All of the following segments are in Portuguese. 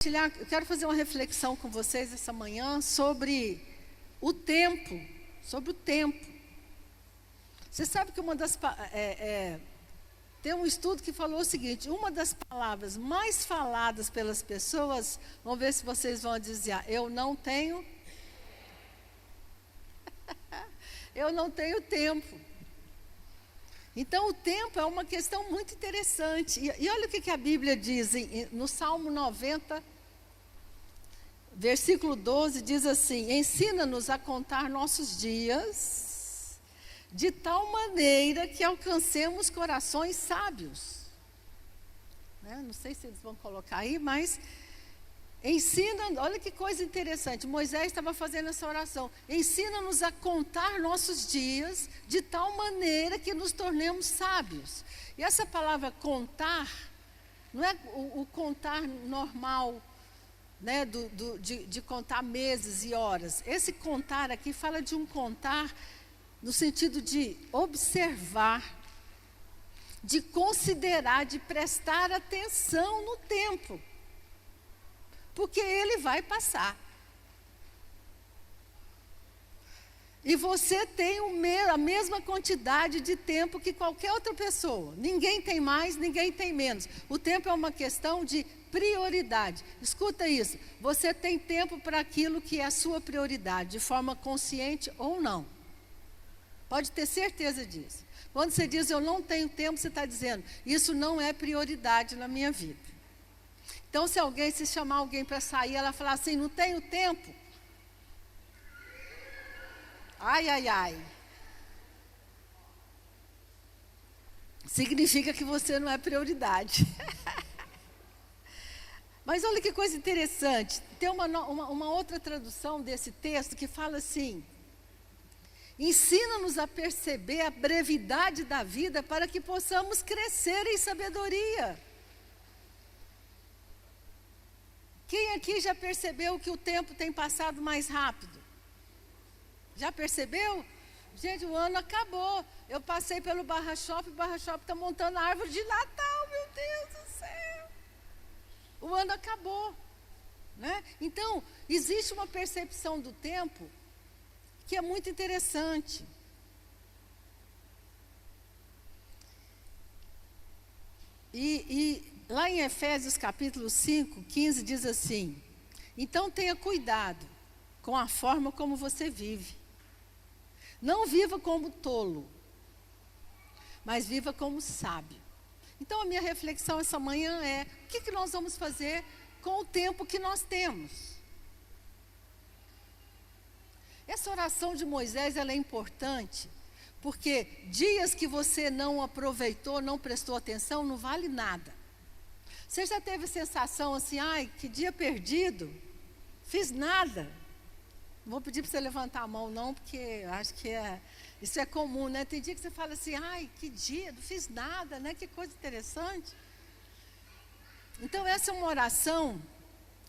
Eu quero fazer uma reflexão com vocês essa manhã sobre o tempo. Você sabe que tem um estudo que falou o seguinte: uma das palavras mais faladas pelas pessoas, vamos ver se vocês vão dizer, eu não tenho tempo. Então, o tempo é uma questão muito interessante. E olha o que a Bíblia diz no Salmo 90, versículo 12, diz assim: ensina-nos a contar nossos dias, de tal maneira que alcancemos corações sábios. Não sei se eles vão colocar aí, mas olha que coisa interessante. Moisés estava fazendo essa oração: ensina-nos a contar nossos dias de tal maneira que nos tornemos sábios. E essa palavra contar não é o contar normal, de contar meses e horas. Esse contar aqui fala de um contar no sentido de observar, de considerar, de prestar atenção no tempo. Porque ele vai passar. E você tem a mesma quantidade de tempo que qualquer outra pessoa. Ninguém tem mais, ninguém tem menos. O tempo é uma questão de prioridade. Escuta isso. Você tem tempo para aquilo que é a sua prioridade, de forma consciente ou não. Pode ter certeza disso. Quando você diz eu não tenho tempo, você está dizendo isso não é prioridade na minha vida. Então, se chamar alguém para sair, ela falar assim, não tenho tempo. Ai. Significa que você não é prioridade. Mas olha que coisa interessante. Tem uma outra tradução desse texto que fala assim: ensina-nos a perceber a brevidade da vida para que possamos crescer em sabedoria. Quem aqui já percebeu que o tempo tem passado mais rápido? Já percebeu? Gente, o ano acabou. Eu passei pelo Barra Shop, o Barra Shop está montando a árvore de Natal, meu Deus do céu. O ano acabou. Então, existe uma percepção do tempo que é muito interessante. Lá em Efésios capítulo 5, 15, diz assim: então tenha cuidado com a forma como você vive. Não viva como tolo, mas viva como sábio. Então a minha reflexão essa manhã é: o que nós vamos fazer com o tempo que nós temos? Essa oração de Moisés, ela é importante, porque dias que você não aproveitou, não prestou atenção, não vale nada. Você já teve sensação assim, ai, que dia perdido, fiz nada? Não vou pedir para você levantar a mão não, porque acho que isso é comum, Tem dia que você fala assim, ai, que dia, não fiz nada, Que coisa interessante. Então essa é uma oração,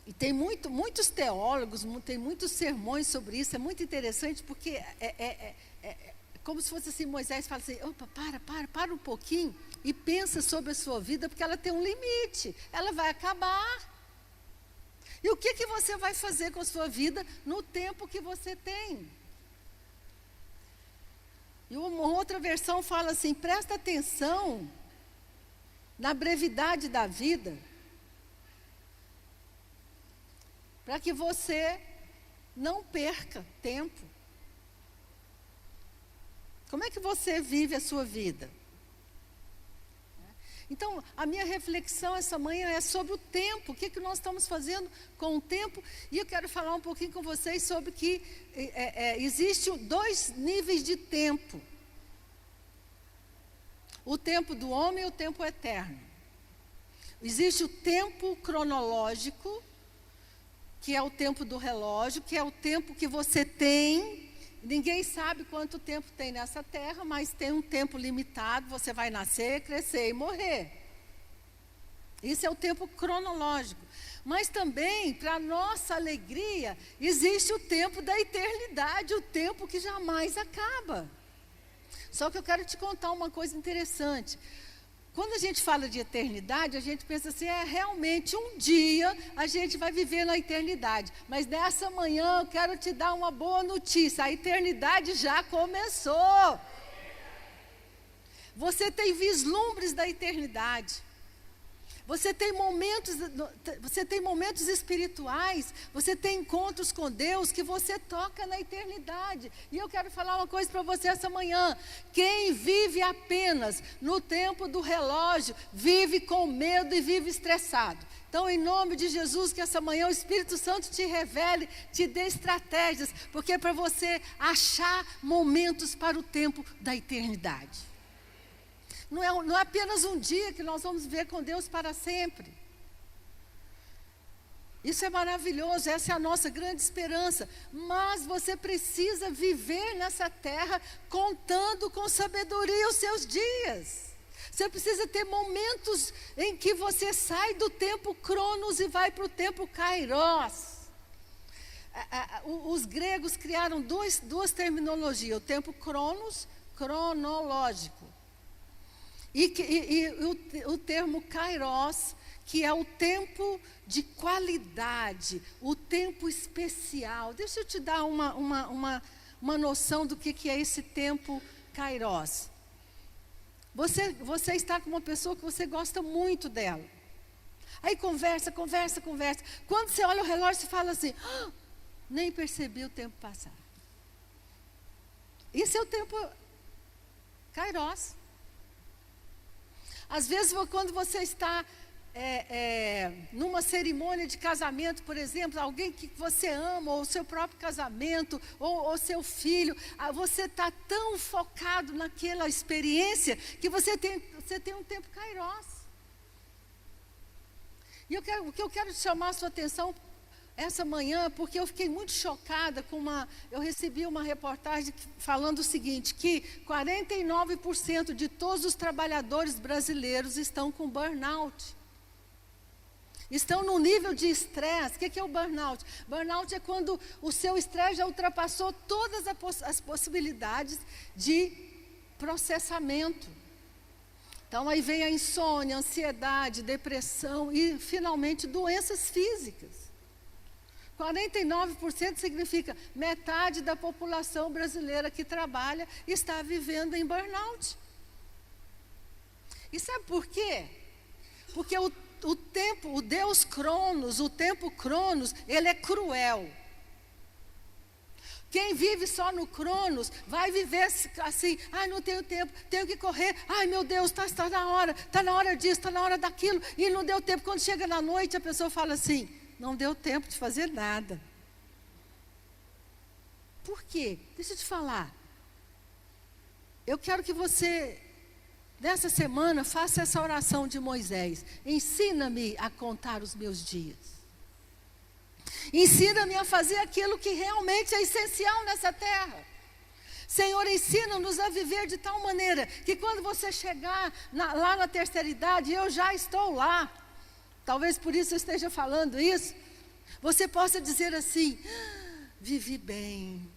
e tem muitos teólogos, tem muitos sermões sobre isso, é muito interessante, porque como se fosse assim, Moisés fala assim, opa, para um pouquinho e pensa sobre a sua vida, porque ela tem um limite, ela vai acabar. E o que você vai fazer com a sua vida no tempo que você tem? E uma outra versão fala assim, presta atenção na brevidade da vida, para que você não perca tempo. Como é que você vive a sua vida? Então, a minha reflexão essa manhã é sobre o tempo. O que nós estamos fazendo com o tempo? E eu quero falar um pouquinho com vocês sobre que existem 2 níveis de tempo. O tempo do homem e o tempo eterno. Existe o tempo cronológico, que é o tempo do relógio, que é o tempo que você tem. Ninguém sabe quanto tempo tem nessa terra, mas tem um tempo limitado, você vai nascer, crescer e morrer. Isso é o tempo cronológico. Mas também, para nossa alegria, existe o tempo da eternidade, o tempo que jamais acaba. Só que eu quero te contar uma coisa interessante. Quando a gente fala de eternidade, a gente pensa assim, realmente um dia a gente vai viver na eternidade. Mas nessa manhã eu quero te dar uma boa notícia, a eternidade já começou. Você tem vislumbres da eternidade. Você tem momentos espirituais, você tem encontros com Deus que você toca na eternidade. E eu quero falar uma coisa para você essa manhã. Quem vive apenas no tempo do relógio, vive com medo e vive estressado. Então, em nome de Jesus, que essa manhã o Espírito Santo te revele, te dê estratégias, porque é para você achar momentos para o tempo da eternidade. Não é apenas um dia que nós vamos viver com Deus para sempre. Isso é maravilhoso, essa é a nossa grande esperança. Mas você precisa viver nessa terra contando com sabedoria os seus dias. Você precisa ter momentos em que você sai do tempo Cronos e vai para o tempo Kairos. Os gregos criaram duas terminologias, o tempo Cronos, cronológico. E o termo Kairos, que é o tempo de qualidade, o tempo especial. Deixa eu te dar uma noção do que é esse tempo Kairos. Você está com uma pessoa que você gosta muito dela. Aí conversa. Quando você olha o relógio, você fala assim, nem percebi o tempo passar. Esse é o tempo Kairos. Às vezes, quando você está numa cerimônia de casamento, por exemplo, alguém que você ama, ou o seu próprio casamento, ou seu filho, você está tão focado naquela experiência, que você tem um tempo Kairos. E o que eu quero chamar a sua atenção essa manhã, porque eu fiquei muito chocada eu recebi uma reportagem falando o seguinte, que 49% de todos os trabalhadores brasileiros estão com burnout. Estão num nível de estresse. O que é o burnout? Burnout é quando o seu estresse já ultrapassou todas as possibilidades de processamento. Então aí vem a insônia, a ansiedade, depressão e finalmente doenças físicas. 49% significa metade da população brasileira que trabalha está vivendo em burnout. E sabe por quê? Porque o Deus Cronos, o tempo Cronos, ele é cruel. Quem vive só no Cronos vai viver assim, não tenho tempo, tenho que correr, meu Deus, está na hora disso, está na hora daquilo, e não deu tempo. Quando chega na noite, a pessoa fala assim, não deu tempo de fazer nada. Por quê? Deixa eu te falar. Eu quero que você, nessa semana, faça essa oração de Moisés. Ensina-me a contar os meus dias. Ensina-me a fazer aquilo que realmente é essencial nessa terra. Senhor, ensina-nos a viver de tal maneira que quando você chegar lá na terceira idade, eu já estou lá. Talvez por isso eu esteja falando isso. Você possa dizer assim, vivi bem,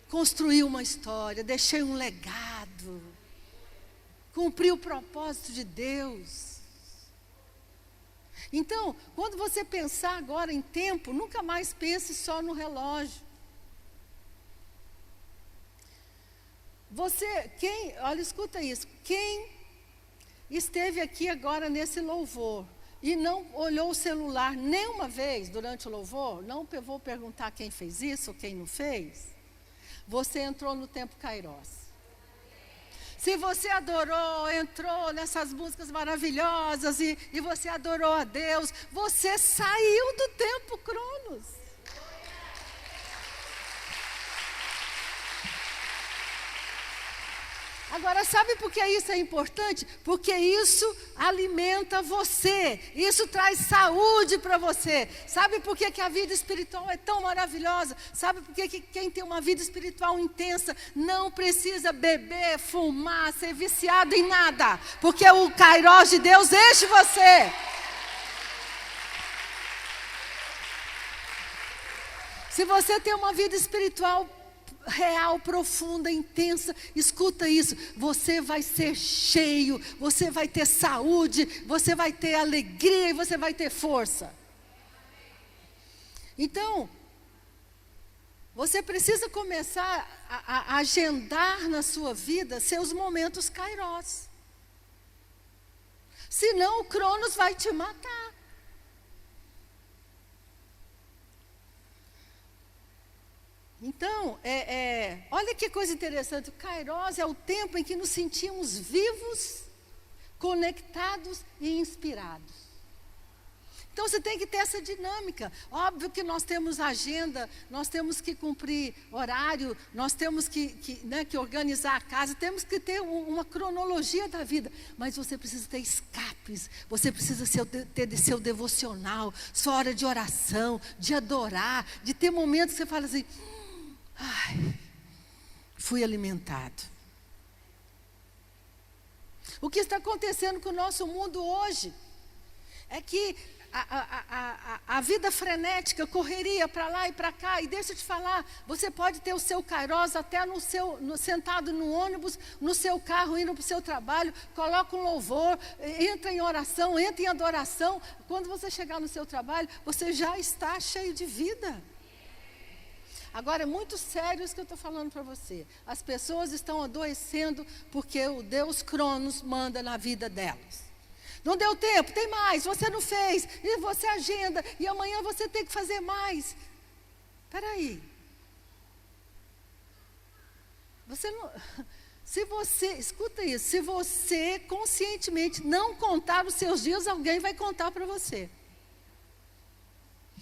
construí uma história, deixei um legado, cumpri o propósito de Deus. Então, quando você pensar agora em tempo, nunca mais pense só no relógio. Olha, escuta isso, quem esteve aqui agora nesse louvor, e não olhou o celular nenhuma vez durante o louvor, não vou perguntar quem fez isso ou quem não fez, você entrou no tempo Kairos. Se você adorou, entrou nessas músicas maravilhosas e você adorou a Deus, você saiu do tempo Cronos. Agora, sabe por que isso é importante? Porque isso alimenta você, isso traz saúde para você. Sabe por que a vida espiritual é tão maravilhosa? Sabe por que quem tem uma vida espiritual intensa não precisa beber, fumar, ser viciado em nada? Porque o Kairos de Deus enche você. Se você tem uma vida espiritual real, profunda, intensa. Escuta isso, você vai ser cheio, você vai ter saúde, você vai ter alegria e você vai ter força. Então, você precisa começar a agendar na sua vida seus momentos kairós. Senão o Cronos vai te matar. Então, olha que coisa interessante. O Kairos é o tempo em que nos sentimos vivos, conectados e inspirados. Então, você tem que ter essa dinâmica. Óbvio que nós temos agenda, nós temos que cumprir horário, nós temos que organizar a casa, temos que ter uma cronologia da vida. Mas você precisa ter escapes, você precisa ter seu devocional, sua hora de oração, de adorar, de ter momentos que você fala assim, ai, fui alimentado. O que está acontecendo com o nosso mundo hoje é que a vida frenética, correria para lá e para cá, e deixa eu te falar, você pode ter o seu Kairos até sentado no ônibus, no seu carro, indo para o seu trabalho, coloca um louvor, entra em oração, entra em adoração. Quando você chegar no seu trabalho, você já está cheio de vida. Agora, é muito sério isso que eu estou falando para você. As pessoas estão adoecendo porque o Deus Cronos manda na vida delas. Não deu tempo, tem mais, você não fez, e você agenda, e amanhã você tem que fazer mais. Espera aí. Você não... escuta isso, se você conscientemente não contar os seus dias, alguém vai contar para você.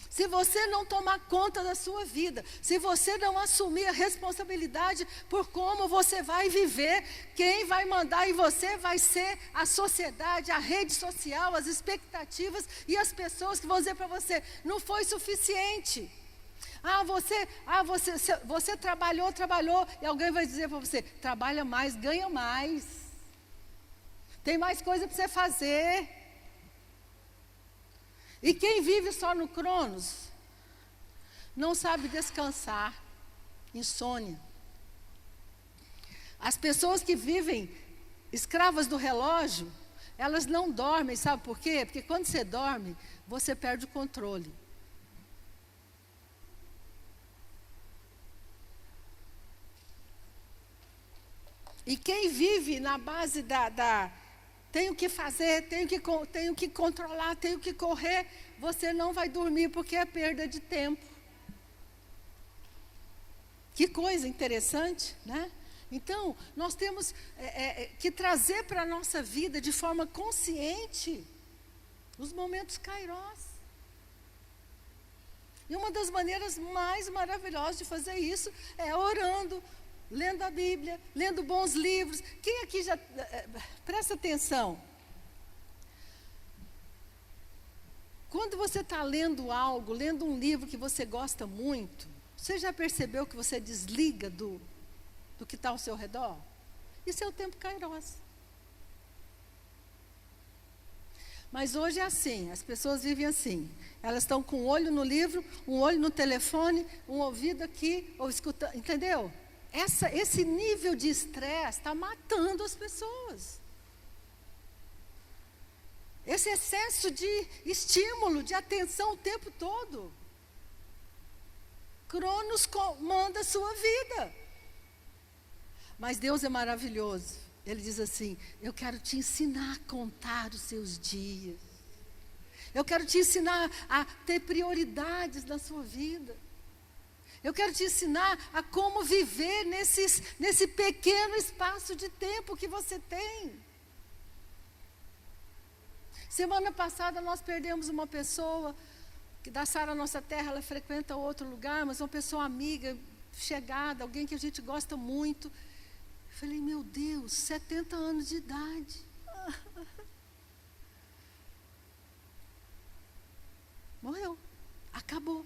Se você não tomar conta da sua vida, se você não assumir a responsabilidade por como você vai viver, quem vai mandar em você vai ser a sociedade, a rede social, as expectativas e as pessoas que vão dizer para você, não foi suficiente. Você trabalhou, e alguém vai dizer para você, trabalha mais, ganha mais. Tem mais coisa para você fazer. E quem vive só no Cronos, não sabe descansar, insônia. As pessoas que vivem escravas do relógio, elas não dormem, sabe por quê? Porque quando você dorme, você perde o controle. E quem vive na base tenho que fazer, tenho que controlar, tenho que correr, você não vai dormir porque é perda de tempo. Que coisa interessante, né? Então, nós temos que trazer para a nossa vida de forma consciente os momentos kairós. E uma das maneiras mais maravilhosas de fazer isso é orando, lendo a Bíblia, lendo bons livros. Quem aqui já... presta atenção. Quando você está lendo algo, lendo um livro que você gosta muito, você já percebeu que você desliga do que está ao seu redor? Isso é o tempo Kairos. Mas hoje é assim, as pessoas vivem assim. Elas estão com um olho no livro, um olho no telefone, um ouvido aqui, ou escutando, entendeu? Esse nível de estresse está matando as pessoas. Esse excesso de estímulo, de atenção o tempo todo. Cronos comanda a sua vida. Mas Deus é maravilhoso. Ele diz assim, eu quero te ensinar a contar os seus dias. Eu quero te ensinar a ter prioridades na sua vida. Eu quero te ensinar a como viver nesse pequeno espaço de tempo que você tem. Semana passada nós perdemos uma pessoa, que da Sara Nossa Terra, ela frequenta outro lugar, mas uma pessoa amiga, chegada, alguém que a gente gosta muito. Eu falei, meu Deus, 70 anos de idade. Morreu, acabou.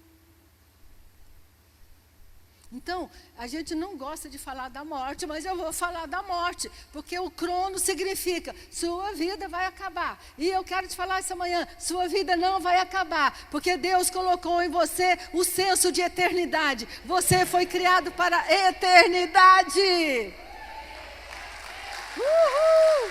Então, a gente não gosta de falar da morte, mas eu vou falar da morte, porque o crono significa, sua vida vai acabar. E eu quero te falar essa manhã, sua vida não vai acabar, porque Deus colocou em você o senso de eternidade. Você foi criado para a eternidade. Uhul!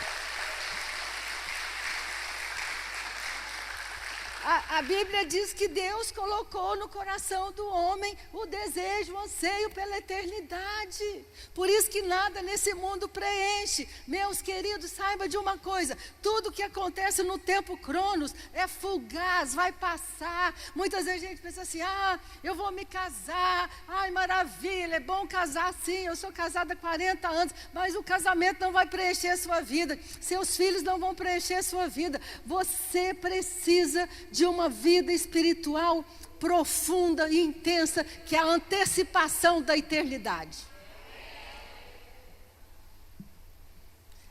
A Bíblia diz que Deus colocou no coração do homem o desejo, o anseio pela eternidade. Por isso que nada nesse mundo preenche. Meus queridos, saiba de uma coisa: tudo que acontece no tempo cronos é fugaz, vai passar. Muitas vezes a gente pensa assim, eu vou me casar, ai maravilha, é bom casar sim, eu sou casada há 40 anos, mas o casamento não vai preencher a sua vida, seus filhos não vão preencher a sua vida. Você precisa de uma vida espiritual profunda e intensa, que é a antecipação da eternidade.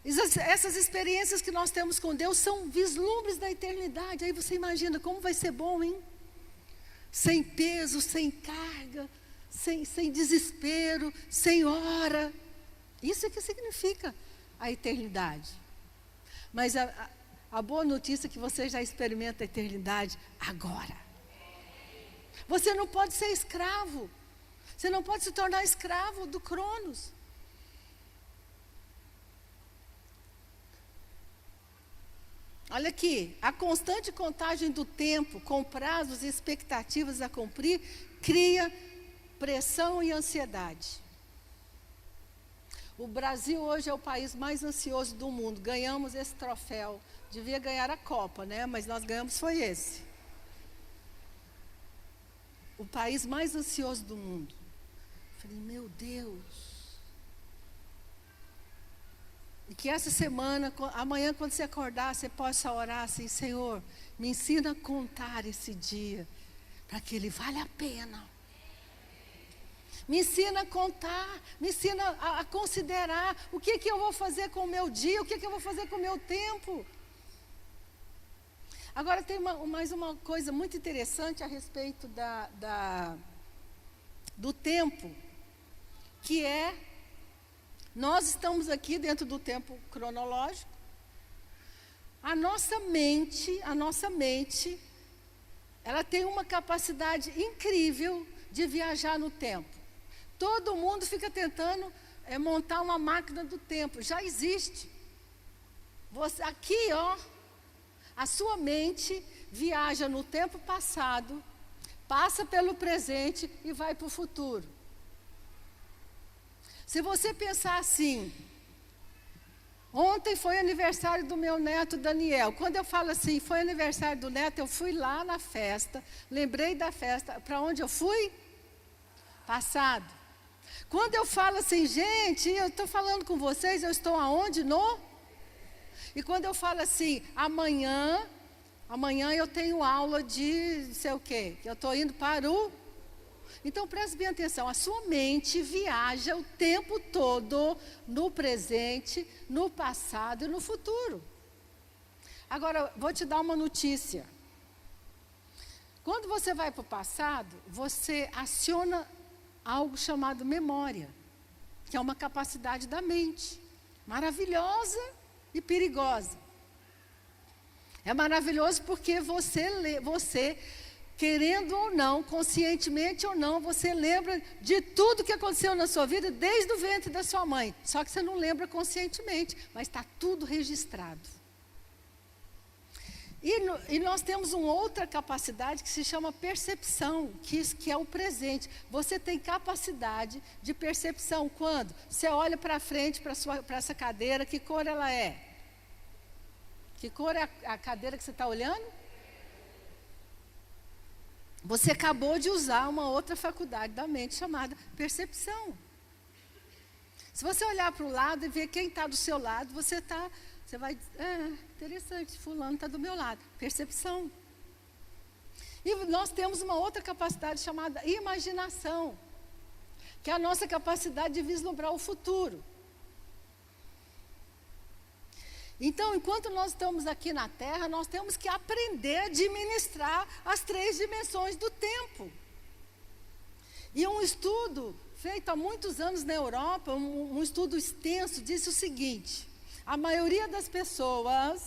Essas experiências que nós temos com Deus são vislumbres da eternidade. Aí você imagina como vai ser bom, hein? Sem peso, sem carga, sem desespero, sem hora. Isso é que significa a eternidade. Mas a boa notícia é que você já experimenta a eternidade agora. Você não pode ser escravo. Você não pode se tornar escravo do Cronos. Olha aqui, a constante contagem do tempo, com prazos e expectativas a cumprir, cria pressão e ansiedade. O Brasil hoje é o país mais ansioso do mundo. Ganhamos esse troféu. Devia ganhar a Copa, né? Mas nós ganhamos foi esse. O país mais ansioso do mundo. Falei, meu Deus. E que essa semana, amanhã quando você acordar, você possa orar assim, Senhor, me ensina a contar esse dia, para que ele valha a pena. Me ensina a contar, me ensina a considerar o que eu vou fazer com o meu dia, o que eu vou fazer com o meu tempo. Agora tem mais uma coisa muito interessante a respeito do tempo, que é, nós estamos aqui dentro do tempo cronológico. A nossa mente, ela tem uma capacidade incrível de viajar no tempo. Todo mundo fica tentando montar uma máquina do tempo. Já existe. Aqui, a sua mente viaja no tempo passado, passa pelo presente e vai para o futuro. Se você pensar assim, ontem foi aniversário do meu neto Daniel. Quando eu falo assim, foi aniversário do neto, eu fui lá na festa, lembrei da festa. Para onde eu fui? Passado. Quando eu falo assim, gente, eu estou falando com vocês, eu estou aonde? E quando eu falo assim, amanhã eu tenho aula de sei o quê, que eu estou indo para o... Então preste bem atenção, a sua mente viaja o tempo todo no presente, no passado e no futuro. Agora, vou te dar uma notícia. Quando você vai para o passado, você aciona algo chamado memória, que é uma capacidade da mente, maravilhosa e perigosa. É maravilhoso porque você, querendo ou não, conscientemente ou não, você lembra de tudo que aconteceu na sua vida desde o ventre da sua mãe. Só que você não lembra conscientemente, mas está tudo registrado. E nós temos uma outra capacidade que se chama percepção, que é o presente. Você tem capacidade de percepção quando você olha para frente, para essa cadeira, que cor ela é? Que cor é a cadeira que você está olhando? Você acabou de usar uma outra faculdade da mente chamada percepção. Se você olhar para o lado e ver quem está do seu lado, você vai, interessante, fulano está do meu lado. Percepção. E nós temos uma outra capacidade chamada imaginação, que é a nossa capacidade de vislumbrar o futuro. Então, enquanto nós estamos aqui na Terra, nós temos que aprender a administrar as 3 dimensões do tempo. E um estudo feito há muitos anos na Europa, um estudo extenso, disse o seguinte: a maioria das pessoas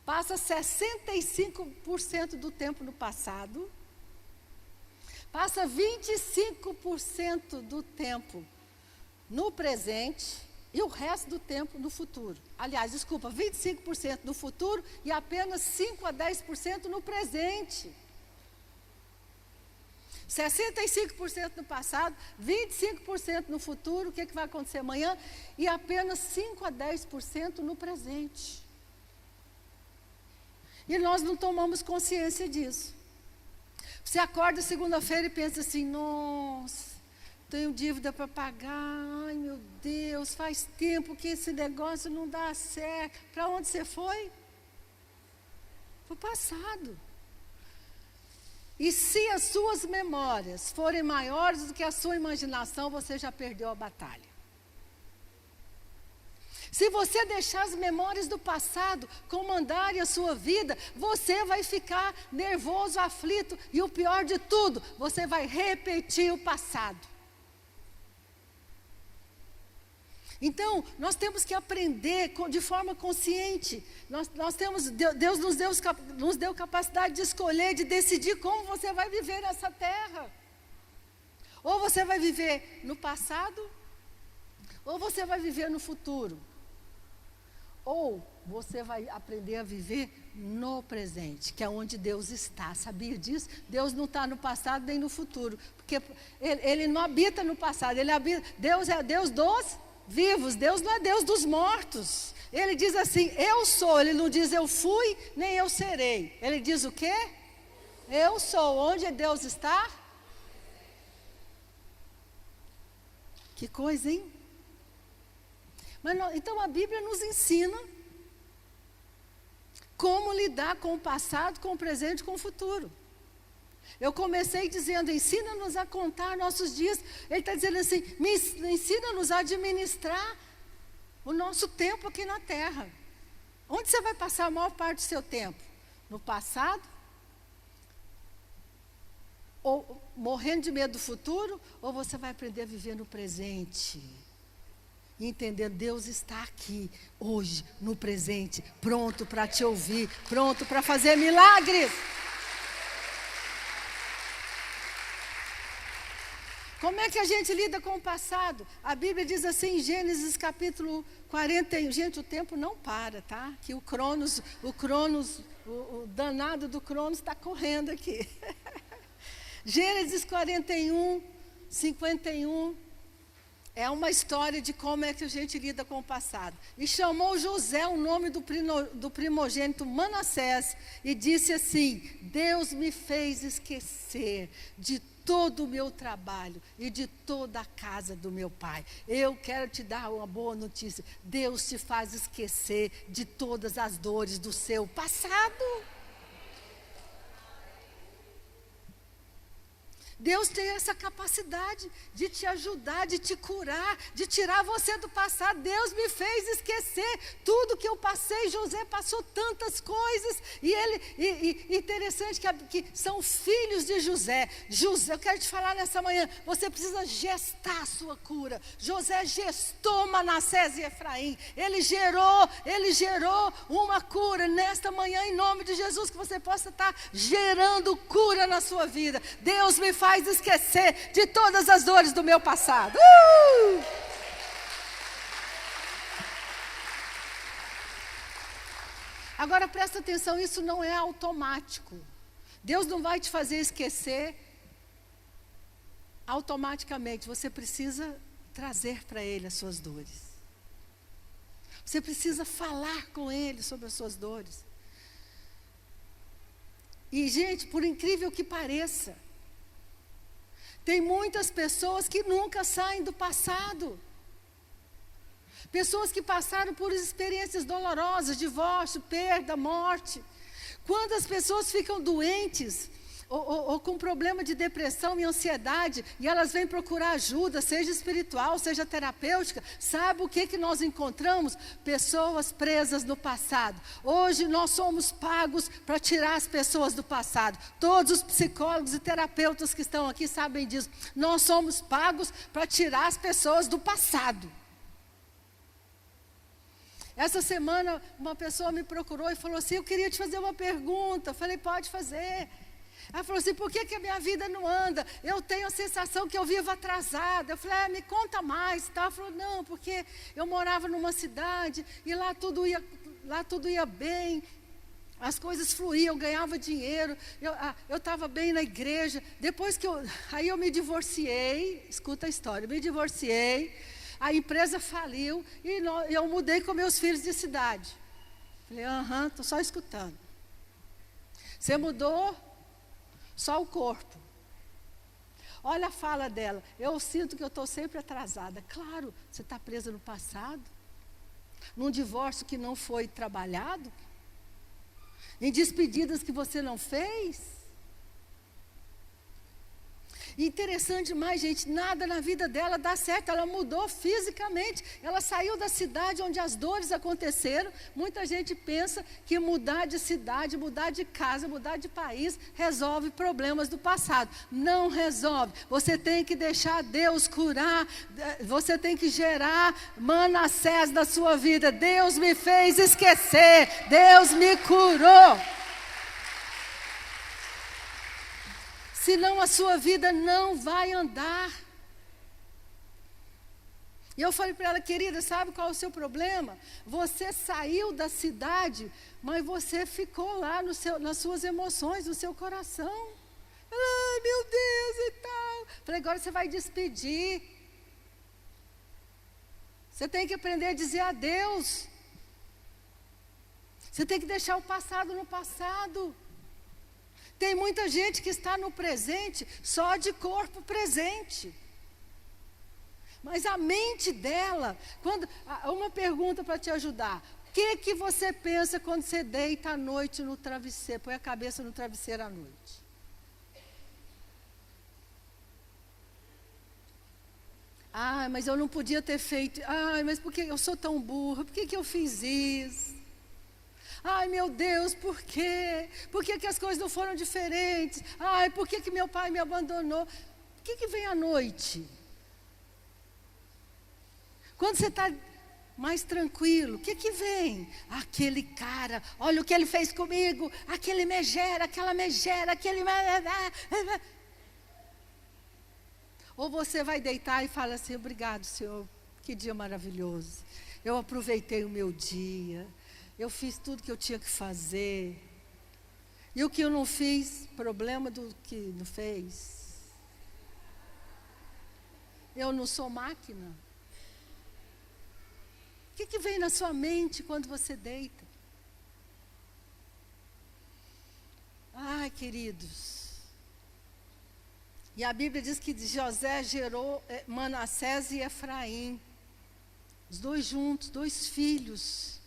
passa 65% do tempo no passado, passa 25% do tempo no presente e o resto do tempo no futuro. Aliás, desculpa, 25% no futuro e apenas 5 a 10% no presente. 65% no passado, 25% no futuro, o que vai acontecer amanhã, e apenas 5 a 10% no presente. E nós não tomamos consciência disso. Você acorda segunda-feira e pensa assim: nossa, tenho dívida para pagar, ai meu Deus, faz tempo que esse negócio não dá certo. Para onde você foi? Para o passado. E se as suas memórias forem maiores do que a sua imaginação, você já perdeu a batalha. Se você deixar as memórias do passado comandarem a sua vida, você vai ficar nervoso, aflito, e o pior de tudo, você vai repetir o passado. Então, nós temos que aprender de forma consciente. Deus nos deu capacidade de escolher, de decidir como você vai viver nessa terra. Ou você vai viver no passado, ou você vai viver no futuro. Ou você vai aprender a viver no presente, que é onde Deus está. Sabia disso? Deus não está no passado nem no futuro. Porque Ele não habita no passado, Deus é Deus dos vivos, Deus não é Deus dos mortos. Ele diz assim: eu sou. Ele não diz eu fui, nem eu serei. Ele diz o quê? Eu sou. Onde Deus está? Que coisa, hein? Então a Bíblia nos ensina como lidar com o passado, com o presente e com o futuro. Eu comecei dizendo: ensina-nos a contar nossos dias. Ele está dizendo assim: ensina-nos a administrar o nosso tempo aqui na terra. Onde você vai passar a maior parte do seu tempo? No passado? Ou morrendo de medo do futuro? Ou você vai aprender a viver no presente? E entender, Deus está aqui, hoje, no presente, pronto para te ouvir, pronto para fazer milagres. Como é que a gente lida com o passado? A Bíblia diz assim, em Gênesis capítulo 41, gente, o tempo não para, tá? Que o danado do Cronos está correndo aqui. Gênesis 41, 51, é uma história de como é que a gente lida com o passado. E chamou José o nome do primogênito Manassés, e disse assim: Deus me fez esquecer de todo o meu trabalho e de toda a casa do meu pai. Eu quero te dar uma boa notícia: Deus te faz esquecer de todas as dores do seu passado. Deus tem essa capacidade de te ajudar, de te curar, de tirar você do passado. Deus me fez esquecer tudo que eu passei. José passou tantas coisas. E interessante que são filhos de José. Eu quero te falar nessa manhã, você precisa gestar a sua cura. José gestou Manassés e Efraim. Ele gerou uma cura nesta manhã, em nome de Jesus, que você possa estar gerando cura na sua vida. Deus me faz esquecer de todas as dores do meu passado. Agora presta atenção, isso não é automático. Deus não vai te fazer esquecer automaticamente. Você precisa trazer para Ele as suas dores. Você precisa falar com Ele sobre as suas dores. E, gente, por incrível que pareça, tem muitas pessoas que nunca saem do passado. Pessoas que passaram por experiências dolorosas, divórcio, perda, morte. Quando as pessoas ficam doentes, ou com problema de depressão e ansiedade, e elas vêm procurar ajuda, seja espiritual, seja terapêutica, sabe o que nós encontramos? Pessoas presas no passado. Hoje nós somos pagos para tirar as pessoas do passado. Todos os psicólogos e terapeutas que estão aqui sabem disso. Nós somos pagos para tirar as pessoas do passado. Essa semana uma pessoa me procurou e falou assim: eu queria te fazer uma pergunta. Eu falei: pode fazer. Ela falou assim: por que a minha vida não anda? Eu tenho a sensação que eu vivo atrasada. Eu falei: me conta mais. Ela falou: não, porque eu morava numa cidade e lá tudo ia bem. As coisas fluíam, eu ganhava dinheiro, eu estava bem na igreja. Depois que aí eu me divorciei, escuta a história, me divorciei, a empresa faliu e eu mudei com meus filhos de cidade. Falei: estou só escutando. Você mudou só o corpo. Olha a fala dela: eu sinto que eu estou sempre atrasada. Claro, você está presa no passado, num divórcio que não foi trabalhado, em despedidas que você não fez. Interessante demais, gente, nada na vida dela dá certo. Ela mudou fisicamente, ela saiu da cidade onde as dores aconteceram. Muita gente pensa que mudar de cidade, mudar de casa, mudar de país resolve problemas do passado. Não resolve. Você tem que deixar Deus curar, você tem que gerar Manassés na sua vida. Deus me fez esquecer, Deus me curou. Senão a sua vida não vai andar. E eu falei para ela: querida, sabe qual é o seu problema? Você saiu da cidade, mas você ficou lá nas suas emoções, no seu coração. Ai, meu Deus e tal. Falei: agora você vai despedir. Você tem que aprender a dizer adeus. Você tem que deixar o passado no passado. Tem muita gente que está no presente só de corpo presente. Mas a mente dela, uma pergunta para te ajudar: o que você pensa quando você deita à noite no travesseiro, põe a cabeça no travesseiro à noite? Ai, mas eu não podia ter feito. Ai, mas por que eu sou tão burra? Por que eu fiz isso? Ai, meu Deus, por quê? Por que as coisas não foram diferentes? Ai, por que meu pai me abandonou? O que vem à noite? Quando você está mais tranquilo, o que vem? Aquele cara, olha o que ele fez comigo, aquele megera, aquela megera, aquele... Ou você vai deitar e fala assim: obrigado, Senhor, que dia maravilhoso. Eu aproveitei o meu dia. Eu fiz tudo que eu tinha que fazer. E o que eu não fiz, problema do que não fez. Eu não sou máquina. O que vem na sua mente quando você deita? Ai, queridos. E a Bíblia diz que José gerou Manassés e Efraim. Os dois juntos, 2 filhos.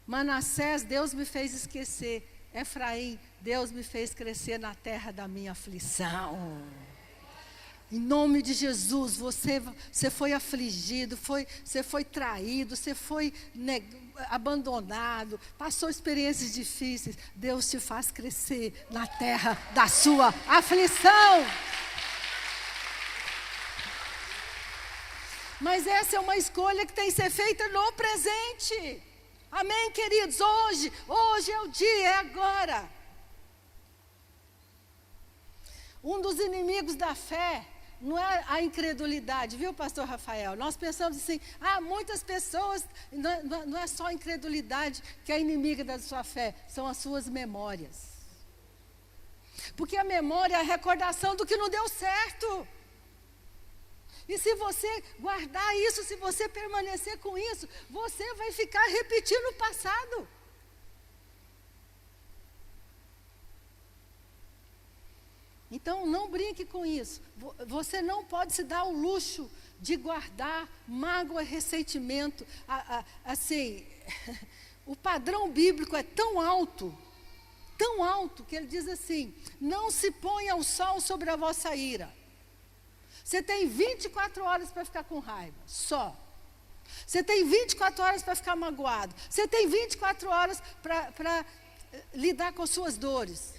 Manassés, Deus me fez esquecer. Efraim, Deus me fez crescer na terra da minha aflição. Em nome de Jesus, você foi afligido, você foi traído, você foi abandonado, passou experiências difíceis. Deus te faz crescer na terra da sua aflição. Mas essa é uma escolha que tem que ser feita no presente. Amém, queridos? Hoje é o dia, é agora. Um dos inimigos da fé não é a incredulidade, viu, pastor Rafael? Nós pensamos assim: muitas pessoas, não é só a incredulidade que é inimiga da sua fé, são as suas memórias. Porque a memória é a recordação do que não deu certo. E se você guardar isso, se você permanecer com isso, você vai ficar repetindo o passado. Então, não brinque com isso. Você não pode se dar o luxo de guardar mágoa, ressentimento. Assim, o padrão bíblico é tão alto tão alto que ele diz assim: não se ponha o sol sobre a vossa ira. Você tem 24 horas para ficar com raiva, só. Você tem 24 horas para ficar magoado. Você tem 24 horas para lidar com as suas dores.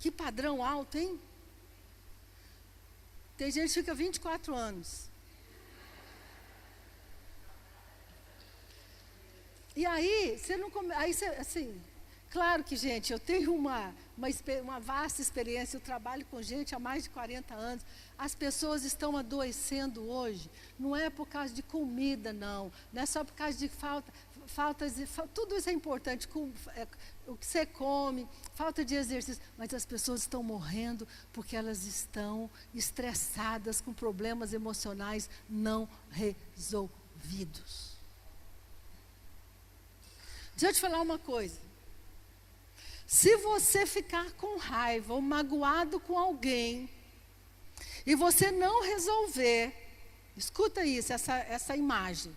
Que padrão alto, hein? Tem gente que fica 24 anos. E aí, você não come, aí você, assim, claro que, gente, eu tenho uma vasta experiência, eu trabalho com gente há mais de 40 anos. As pessoas estão adoecendo hoje, não é por causa de comida, não é só por causa de tudo isso é importante, o que você come, falta de exercício, mas as pessoas estão morrendo porque elas estão estressadas com problemas emocionais não resolvidos. Deixa eu te falar uma coisa. Se você ficar com raiva ou magoado com alguém, e você não resolver, escuta isso, essa imagem.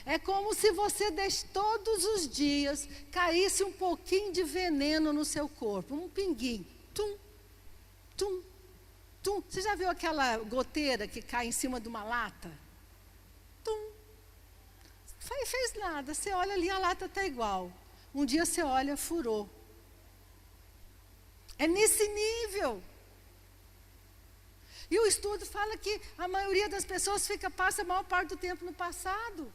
É como se você todos os dias caísse um pouquinho de veneno no seu corpo, um pinguinho. Tum, tum, tum. Você já viu aquela goteira que cai em cima de uma lata? Tum. Fez nada, você olha ali, a lata está igual. Um dia você olha, furou. É nesse nível. E o estudo fala que a maioria das pessoas passa a maior parte do tempo no passado.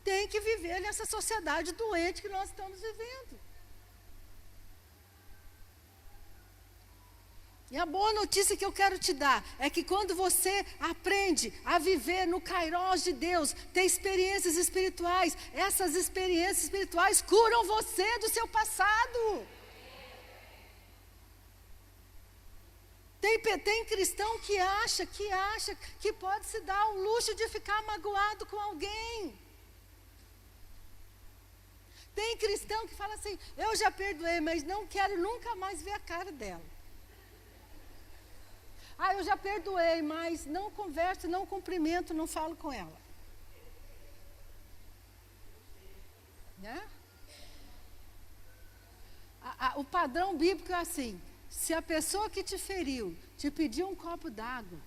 Tem que viver nessa sociedade doente que nós estamos vivendo. E a boa notícia que eu quero te dar é que quando você aprende a viver no Kairos de Deus, ter experiências espirituais, essas experiências espirituais curam você do seu passado. Tem cristão que acha que pode se dar o luxo de ficar magoado com alguém. Tem cristão que fala assim: eu já perdoei, mas não quero nunca mais ver a cara dela. Eu já perdoei, mas não converso, não cumprimento, não falo com ela. Né? O padrão bíblico é assim: se a pessoa que te feriu te pedir um copo d'água,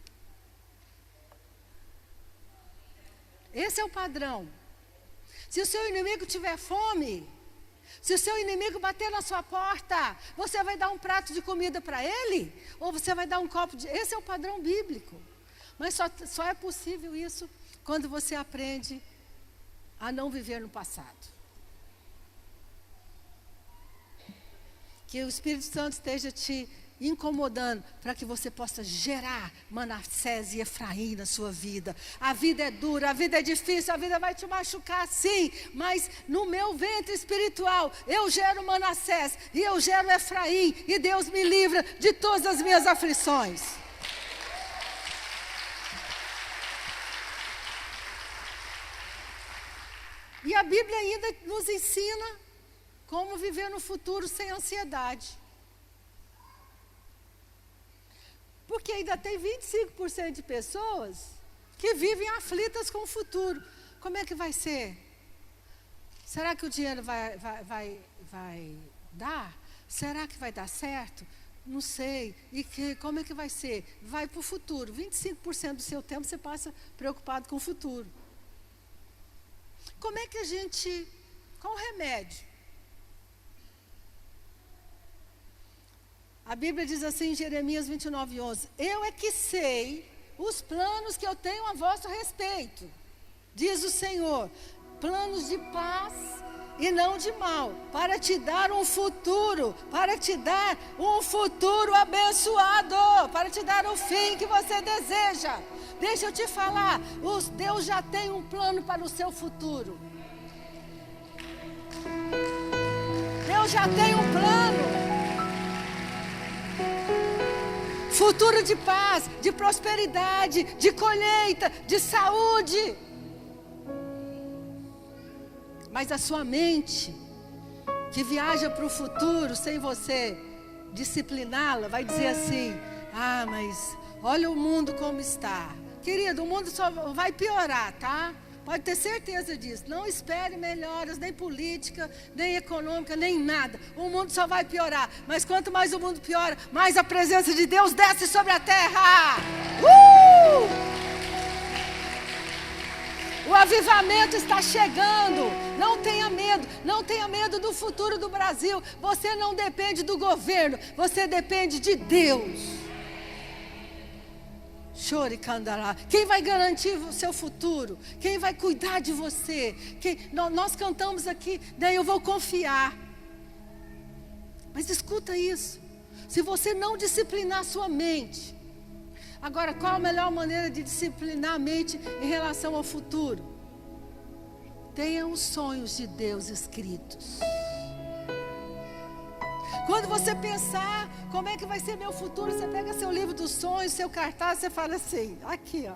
esse é o padrão. Se o seu inimigo tiver fome, se o seu inimigo bater na sua porta, você vai dar um prato de comida para ele? Ou você vai dar um copo de... Esse é o padrão bíblico. Mas só é possível isso quando você aprende a não viver no passado. Que o Espírito Santo esteja te incomodando para que você possa gerar Manassés e Efraim na sua vida. A vida é dura, a vida é difícil, a vida vai te machucar sim, mas no meu ventre espiritual eu gero Manassés e eu gero Efraim, e Deus me livra de todas as minhas aflições. E a Bíblia ainda nos ensina como viver no futuro sem ansiedade. Porque ainda tem 25% de pessoas que vivem aflitas com o futuro. Como é que vai ser? Será que o dinheiro vai dar? Será que vai dar certo? Não sei. Como é que vai ser? Vai para o futuro. 25% do seu tempo você passa preocupado com o futuro. Como é que a gente... Qual o remédio? A Bíblia diz assim em Jeremias 29:11: eu é que sei os planos que eu tenho a vosso respeito, diz o Senhor, planos de paz e não de mal, para te dar um futuro, abençoado, para te dar o fim que você deseja. Deixa eu te falar, Deus já tem um plano para o seu futuro. Deus já tem um plano. Futuro de paz, de prosperidade, de colheita, de saúde. Mas a sua mente, que viaja para o futuro sem você discipliná-la, vai dizer assim: mas olha o mundo como está. Querido, o mundo só vai piorar, tá? Pode ter certeza disso. Não espere melhoras, nem política, nem econômica, nem nada. O mundo só vai piorar. Mas quanto mais o mundo piora, mais a presença de Deus desce sobre a terra. O avivamento está chegando. Não tenha medo. Não tenha medo do futuro do Brasil. Você não depende do governo. Você depende de Deus. Chore, candará. Quem vai garantir o seu futuro? Quem vai cuidar de você? Nós cantamos aqui, daí eu vou confiar. Mas escuta isso. Se você não disciplinar sua mente. Agora, qual a melhor maneira de disciplinar a mente em relação ao futuro? Tenha os sonhos de Deus escritos. Quando você pensar como é que vai ser meu futuro, você pega seu livro dos sonhos, seu cartaz, você fala assim, aqui ó,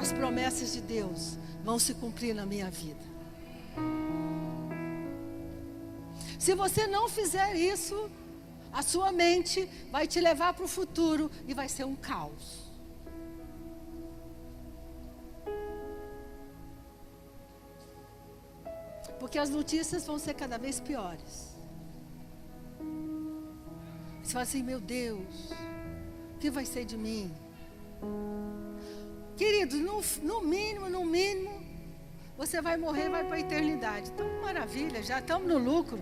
as promessas de Deus vão se cumprir na minha vida. Se você não fizer isso, a sua mente vai te levar para o futuro e vai ser um caos. Porque as notícias vão ser cada vez piores. Você fala assim, meu Deus, o que vai ser de mim? Querido, no mínimo, você vai morrer e vai para a eternidade. Então, maravilha, já estamos no lucro.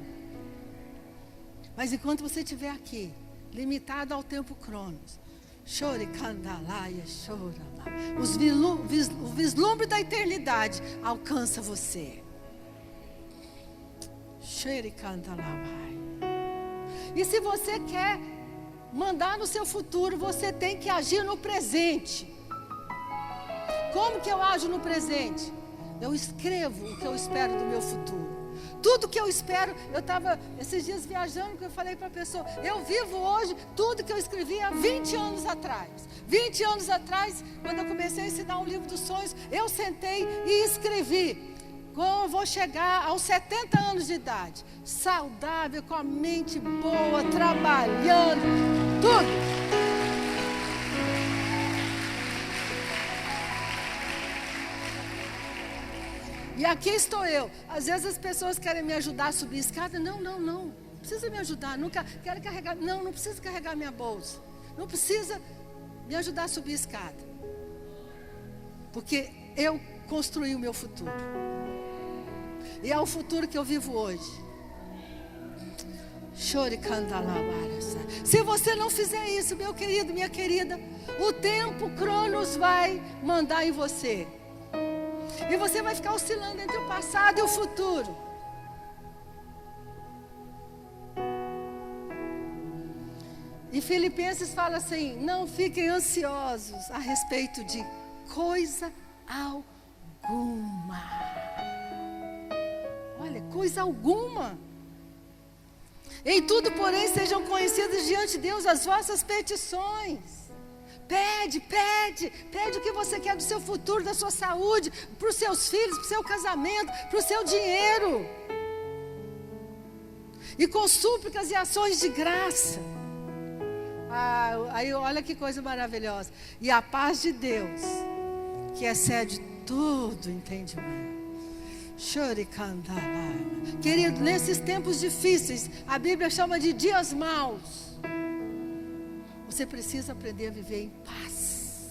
Mas enquanto você estiver aqui, limitado ao tempo cronos, chore, candalaia, chora lá. O vislumbre da eternidade alcança você. Chore, candalaia. E se você quer mandar no seu futuro, você tem que agir no presente. Como que eu ajo no presente? Eu escrevo o que eu espero do meu futuro. Tudo que eu espero, eu estava esses dias viajando, que eu falei para a pessoa, eu vivo hoje tudo que eu escrevi há 20 anos atrás. 20 anos atrás, quando eu comecei a ensinar um livro dos sonhos, eu sentei e escrevi. Como eu vou chegar aos 70 anos de idade, saudável, com a mente boa, trabalhando, tudo. E aqui estou eu. Às vezes as pessoas querem me ajudar a subir a escada. Não precisa me ajudar. Nunca quero carregar. Não precisa carregar minha bolsa. Não precisa me ajudar a subir a escada. Porque eu construí o meu futuro. E é o futuro que eu vivo hoje. Chore, candalabara. Se você não fizer isso, meu querido, minha querida, o tempo cronos vai mandar em você. E você vai ficar oscilando entre o passado e o futuro. E Filipenses fala assim, não fiquem ansiosos a respeito de coisa alguma. Olha, coisa alguma. Em tudo, porém, sejam conhecidas diante de Deus as vossas petições. Pede o que você quer do seu futuro, da sua saúde, para os seus filhos, para o seu casamento, para o seu dinheiro. E com súplicas e ações de graça. Aí olha que coisa maravilhosa. E a paz de Deus, que excede todo entendimento. Querido, nesses tempos difíceis, a Bíblia chama de dias maus. Você precisa aprender a viver em paz.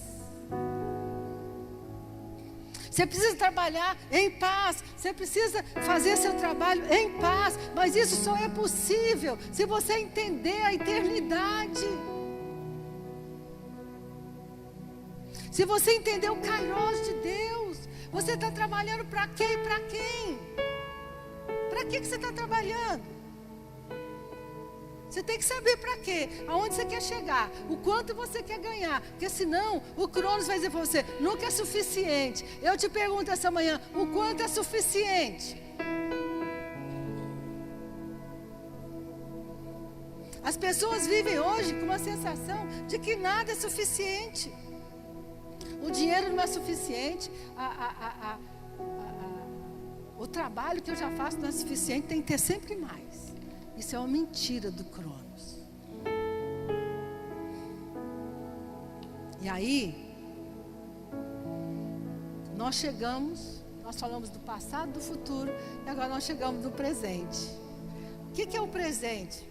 Você precisa trabalhar em paz. Você precisa fazer seu trabalho em paz. Mas isso só é possível se você entender a eternidade. Se você entender o kairos de Deus. Você está trabalhando para quem? Para quem? Para que você está trabalhando? Você tem que saber para quê, aonde você quer chegar, o quanto você quer ganhar, porque senão o Cronos vai dizer para você, nunca é suficiente. Eu te pergunto essa manhã, o quanto é suficiente? As pessoas vivem hoje com uma sensação de que nada é suficiente. O dinheiro não é suficiente, o trabalho que eu já faço não é suficiente, tem que ter sempre mais. Isso é uma mentira do Cronos. E aí, nós falamos do passado, do futuro, e agora nós chegamos no presente. O que é o presente?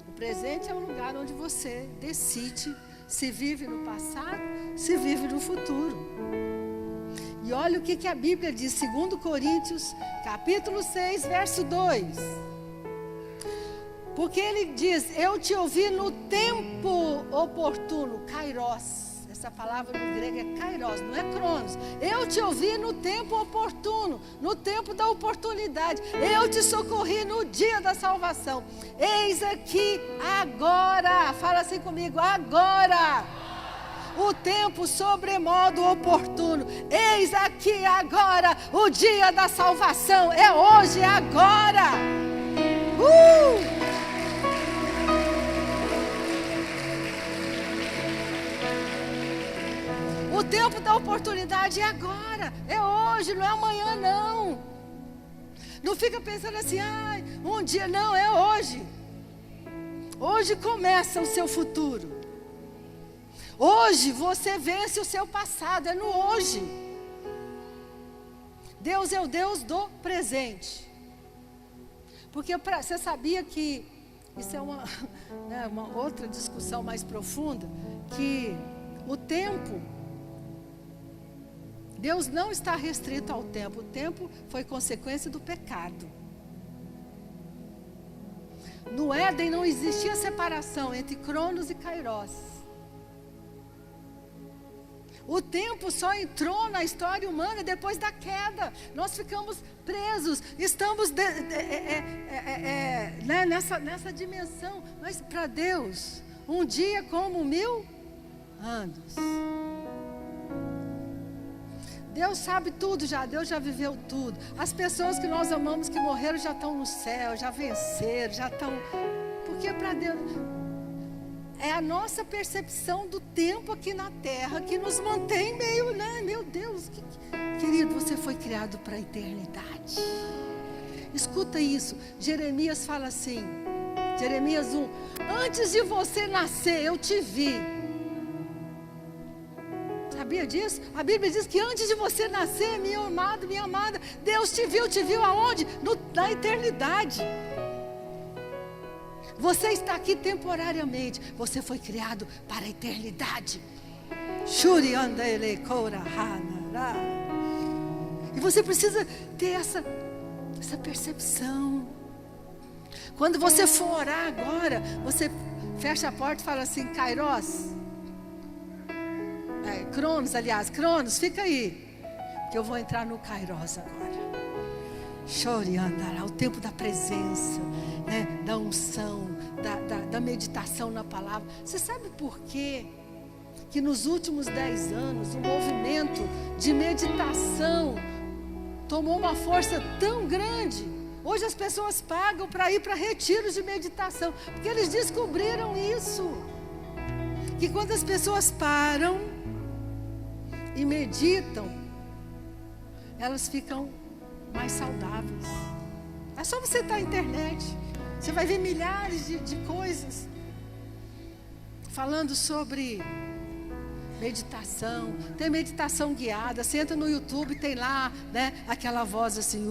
O presente é um lugar onde você decide se vive no passado, se vive no futuro. E olha o que a Bíblia diz, 2 Coríntios, capítulo 6, verso 2. Porque ele diz, eu te ouvi no tempo oportuno, kairos. Essa palavra no grego é kairos, não é cronos. Eu te ouvi no tempo oportuno, no tempo da oportunidade. Eu te socorri no dia da salvação. Eis aqui agora, fala assim comigo, agora. O tempo sobremodo oportuno. Eis aqui agora o dia da salvação. É hoje, é agora. O tempo da oportunidade é agora, é hoje, não é amanhã não. Não fica pensando assim, um dia, não, é hoje. Hoje começa o seu futuro. Hoje você vence o seu passado, é no hoje. Deus é o Deus do presente. Porque você sabia que, isso é uma outra discussão mais profunda, que o tempo, Deus não está restrito ao tempo. O tempo foi consequência do pecado. No Éden não existia separação entre Cronos e Kairos. O tempo só entrou na história humana depois da queda. Nós ficamos presos, estamos nessa dimensão. Mas para Deus, um dia como 1000 anos. Deus sabe tudo já, Deus já viveu tudo. As pessoas que nós amamos que morreram já estão no céu, já venceram, já estão... Porque para Deus... É a nossa percepção do tempo aqui na terra que nos mantém meio, Meu Deus, querido, você foi criado para a eternidade. Escuta isso, Jeremias fala assim, Jeremias 1, antes de você nascer eu te vi. Sabia disso? A Bíblia diz que antes de você nascer, meu amado, minha amada, Deus te viu aonde? Na eternidade. Você está aqui temporariamente, você foi criado para a eternidade. E você precisa ter essa percepção. Quando você for orar agora, você fecha a porta e fala assim, Kairos, Cronos, fica aí, que eu vou entrar no Kairos agora. O tempo da presença, da unção, da meditação na palavra. Você sabe por quê? Que nos últimos 10 anos o movimento de meditação tomou uma força tão grande. Hoje as pessoas pagam para ir para retiros de meditação, porque eles descobriram isso, que quando as pessoas param e meditam, elas ficam mais saudáveis. É só você estar na internet, você vai ver milhares de coisas falando sobre meditação. Tem meditação guiada, você entra no YouTube, tem lá, aquela voz assim,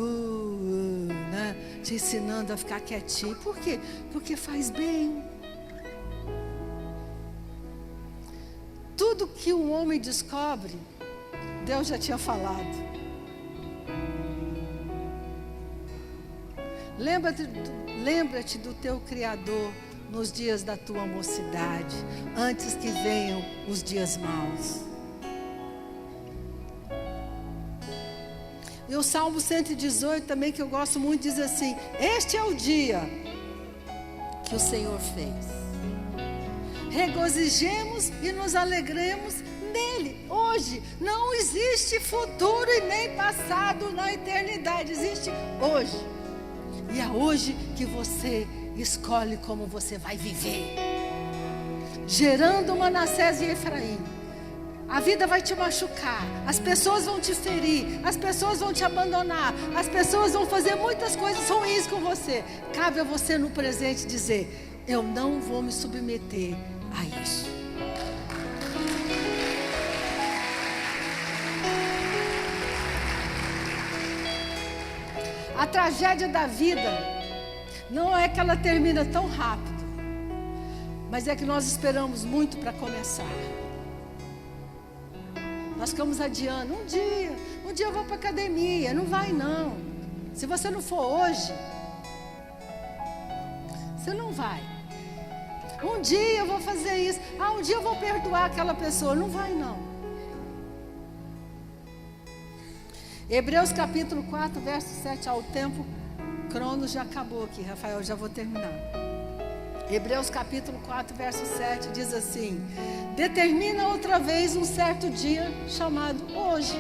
te ensinando a ficar quietinho. Por quê? Porque faz bem. Tudo que um homem descobre, Deus já tinha falado. Lembra-te do teu Criador nos dias da tua mocidade, antes que venham os dias maus. E o Salmo 118 também, que eu gosto muito, diz assim, este é o dia que o Senhor fez. Regozijemos e nos alegremos nele. Hoje não existe futuro e nem passado na eternidade, existe hoje. E é hoje que você escolhe como você vai viver. Gerando Manassés e Efraim. A vida vai te machucar, as pessoas vão te ferir, as pessoas vão te abandonar, as pessoas vão fazer muitas coisas ruins com você. Cabe a você no presente dizer, eu não vou me submeter a isso. A tragédia da vida não é que ela termina tão rápido, mas é que nós esperamos muito para começar. Nós ficamos adiando. Um dia eu vou para a academia. Não vai não. Se você não for hoje, você não vai. Um dia eu vou fazer isso. Um dia eu vou perdoar aquela pessoa. Não vai não. Hebreus capítulo 4, verso 7. O tempo cronos já acabou aqui, Rafael, já vou terminar. Hebreus capítulo 4, verso 7 diz assim: determina outra vez um certo dia chamado hoje.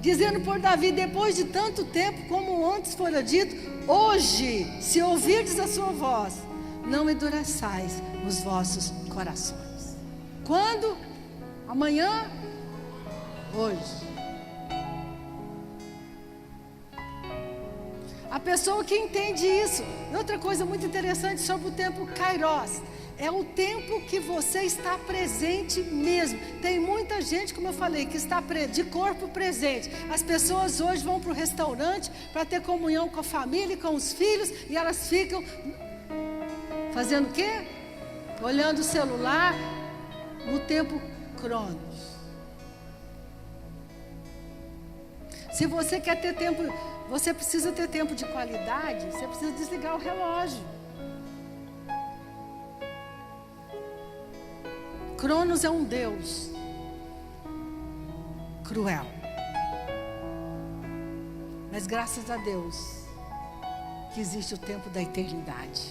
Dizendo por Davi, depois de tanto tempo, como antes fora dito, hoje, se ouvirdes a sua voz, não endureçais os vossos corações. Quando? Amanhã? Hoje. A pessoa que entende isso. Outra coisa muito interessante sobre o tempo Kairos, é o tempo que você está presente mesmo. Tem muita gente, como eu falei, que está de corpo presente. As pessoas hoje vão para o restaurante para ter comunhão com a família e com os filhos, e elas ficam fazendo o quê? Olhando o celular no tempo cronos. Se você quer ter tempo, você precisa ter tempo de qualidade, você precisa desligar o relógio. Cronos é um Deus cruel. Mas graças a Deus que existe o tempo da eternidade.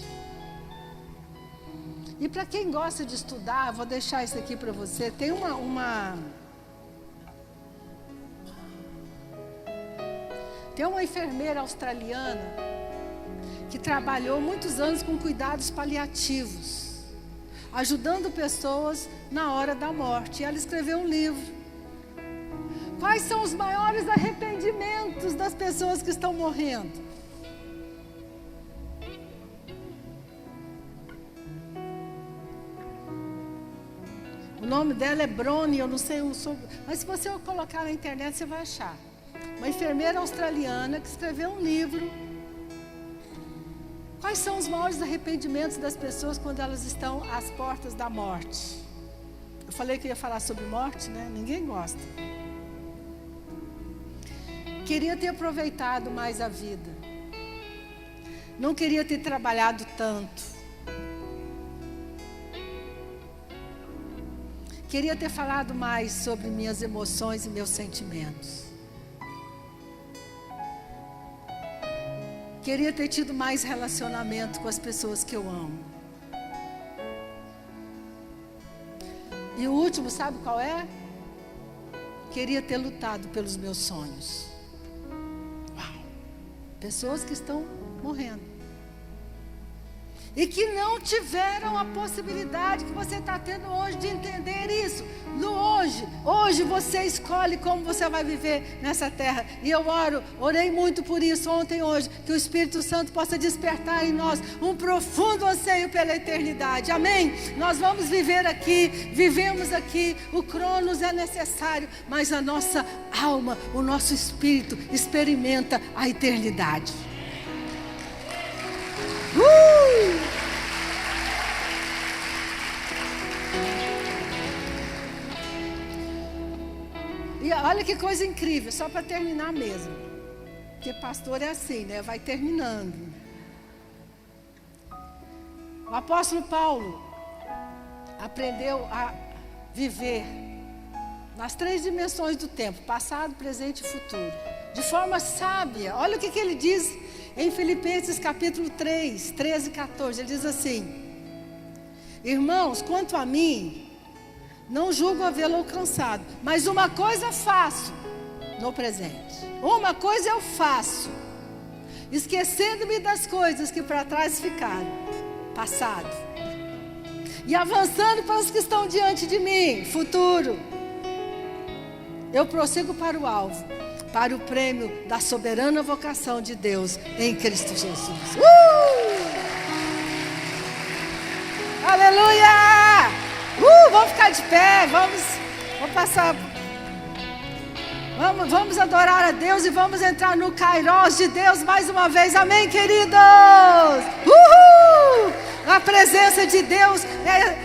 E para quem gosta de estudar, vou deixar isso aqui para você. Tem Tem uma enfermeira australiana que trabalhou muitos anos com cuidados paliativos, ajudando pessoas na hora da morte. E ela escreveu um livro. Quais são os maiores arrependimentos das pessoas que estão morrendo? O nome dela é Bronnie, eu não sei o sobre, mas se você colocar na internet você vai achar. Uma enfermeira australiana que escreveu um livro. Quais são os maiores arrependimentos das pessoas quando elas estão às portas da morte? Eu falei que ia falar sobre morte, né? Ninguém gosta. Queria ter aproveitado mais a vida. Não queria ter trabalhado tanto. Queria ter falado mais sobre minhas emoções e meus sentimentos. Queria ter tido mais relacionamento com as pessoas que eu amo. E o último, sabe qual é? Queria ter lutado pelos meus sonhos. Uau! Pessoas que estão morrendo. E que não tiveram a possibilidade que você está tendo hoje de entender isso. Hoje você escolhe como você vai viver nessa terra. E eu orei muito por isso ontem e hoje, que o Espírito Santo possa despertar em nós um profundo anseio pela eternidade. Amém? Nós vamos viver aqui, vivemos aqui, o Cronos é necessário, mas a nossa alma, o nosso espírito experimenta a eternidade. E olha que coisa incrível, só para terminar mesmo. Porque pastor é assim, né? Vai terminando. O apóstolo Paulo aprendeu a viver nas 3 dimensões do tempo, passado, presente e futuro, de forma sábia. Olha o que ele diz em Filipenses capítulo 3, 13 e 14. Ele diz assim: irmãos, quanto a mim, não julgo havê-lo alcançado, mas uma coisa faço no presente. Uma coisa eu faço, esquecendo-me das coisas que para trás ficaram, passado, e avançando para os que estão diante de mim, futuro. Eu prossigo para o alvo, para o prêmio da soberana vocação de Deus em Cristo Jesus. Aleluia! Vamos ficar de pé, vamos Vamos adorar a Deus e vamos entrar no Kairos de Deus mais uma vez. Amém, queridos? Uhul! A presença de Deus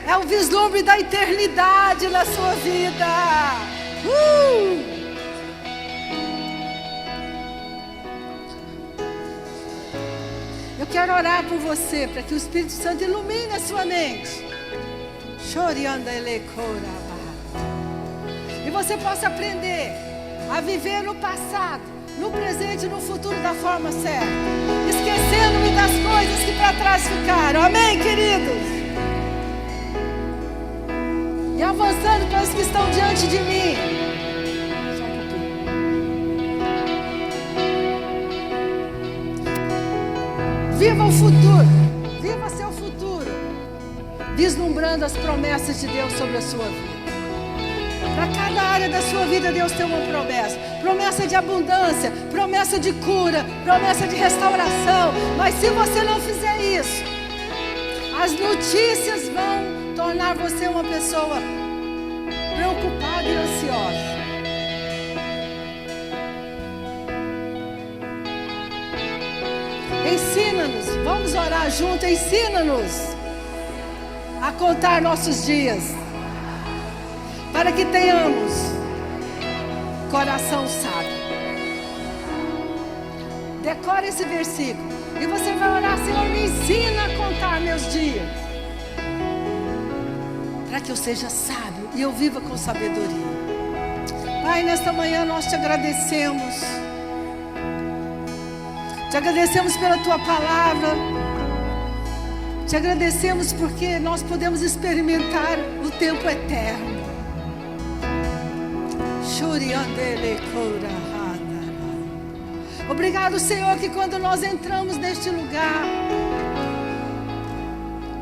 é o vislumbre da eternidade na sua vida. Eu quero orar por você, para que o Espírito Santo ilumine a sua mente. E você possa aprender a viver no passado, no presente e no futuro da forma certa, esquecendo-me das coisas que para trás ficaram. Amém, queridos? E avançando para os que estão diante de mim. Só um pouquinho. Viva o futuro, viva seu futuro, vislumbrando as promessas de Deus sobre a sua vida. Para cada área da sua vida, Deus tem uma promessa. Promessa de abundância, promessa de cura, promessa de restauração. Mas se você não fizer isso, as notícias vão tornar você uma pessoa preocupada e ansiosa. Ensina-nos, vamos orar junto, ensina-nos a contar nossos dias, para que tenhamos coração sábio. Decore esse versículo e você vai orar: Senhor, me ensina a contar meus dias, para que eu seja sábio e eu viva com sabedoria. Pai, nesta manhã nós te agradecemos. Te agradecemos pela tua palavra. Te agradecemos porque nós podemos experimentar o tempo eterno. Obrigado, Senhor, que quando nós entramos neste lugar,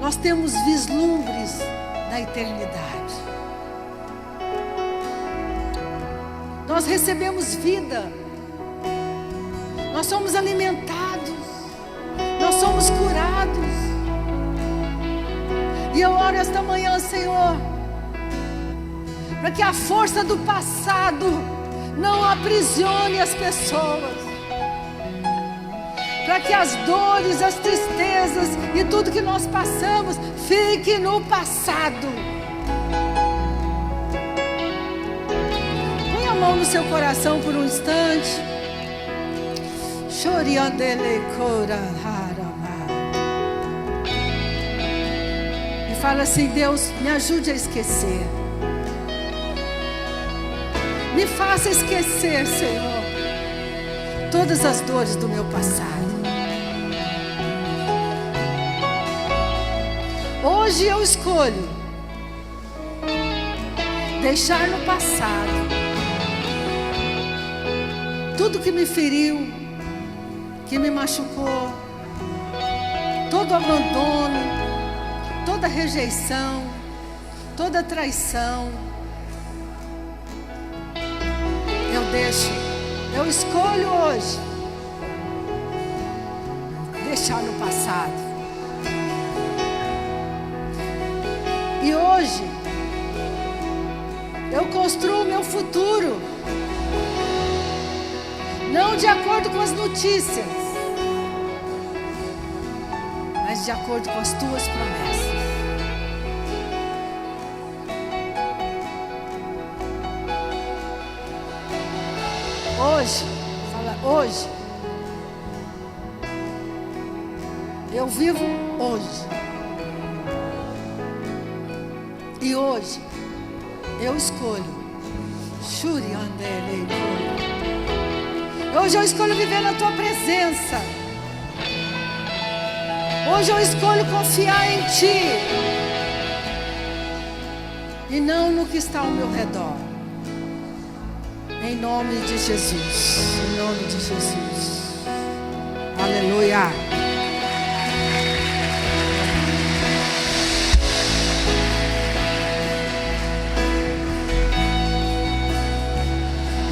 nós temos vislumbres da eternidade. Nós recebemos vida. Nós somos alimentados. Nós somos curados. E eu oro esta manhã, Senhor, para que a força do passado não aprisione as pessoas, para que as dores, as tristezas e tudo que nós passamos fique no passado. Põe a mão no seu coração por um instante. E fala assim: Deus, me ajude a esquecer. Me faça esquecer, Senhor, todas as dores do meu passado. Hoje eu escolho deixar no passado tudo que me feriu, que me machucou, todo abandono, toda rejeição, toda traição. Eu escolho hoje deixar no passado. E hoje eu construo o meu futuro, não de acordo com as notícias, mas de acordo com as tuas promessas. Hoje, fala, hoje, eu vivo hoje. E hoje, eu escolho. Hoje eu escolho viver na tua presença. Hoje eu escolho confiar em ti e não no que está ao meu redor. Em nome de Jesus. Em nome de Jesus. Aleluia.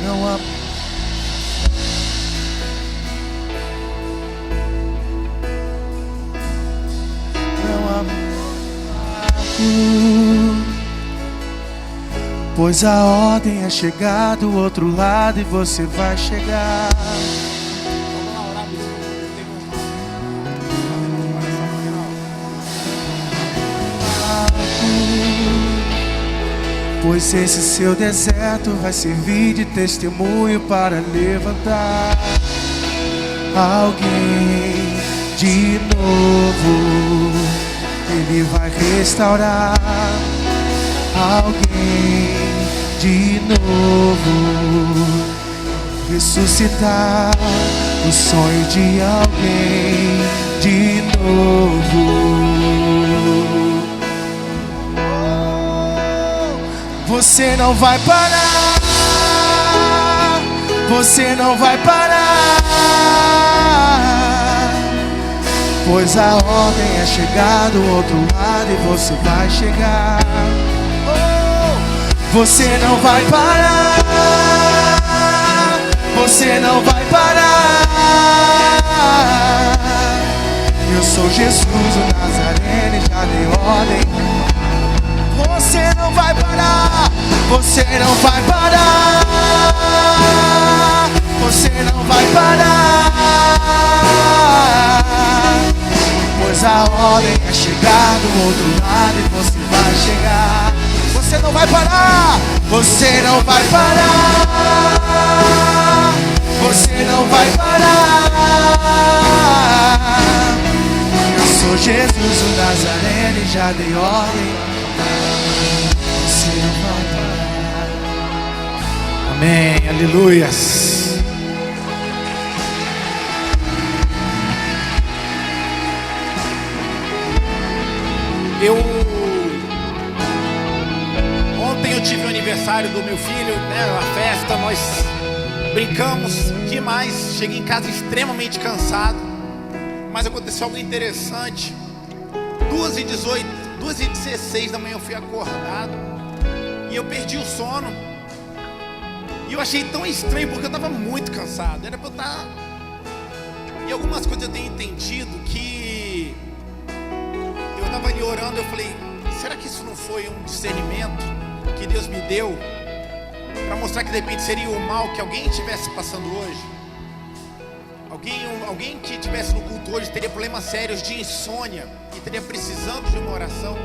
Não há Pois a ordem é chegar do outro lado e você vai chegar. Vamos lá orar, bispo. Pois esse seu deserto vai servir de testemunho para levantar alguém de novo. Ele vai restaurar alguém de novo, ressuscitar o sonho de alguém de novo. Você não vai parar, você não vai parar, pois a ordem é chegar do outro lado e você vai chegar. Você não vai parar, você não vai parar. Eu sou Jesus o Nazareno e já dei ordem. Você não vai parar, você não vai parar, você não vai parar, pois a ordem é chegar do outro lado e você vai chegar. Você não vai parar, você não vai parar, você não vai parar. Eu sou Jesus o Nazareno e já dei ordem. Você não vai parar. Amém, aleluias. Ontem eu tive o aniversário do meu filho, né, uma festa, nós brincamos demais, cheguei em casa extremamente cansado, mas aconteceu algo interessante. 2h18, 2h16 da manhã eu fui acordado e eu perdi o sono. E eu achei tão estranho porque eu estava muito cansado. Era para eu estar... E algumas coisas eu tenho entendido que eu estava ali orando, eu falei, será que isso não foi um discernimento que Deus me deu para mostrar que de repente seria o mal que alguém estivesse passando hoje? Alguém que estivesse no culto hoje teria problemas sérios de insônia e teria precisando de uma oração.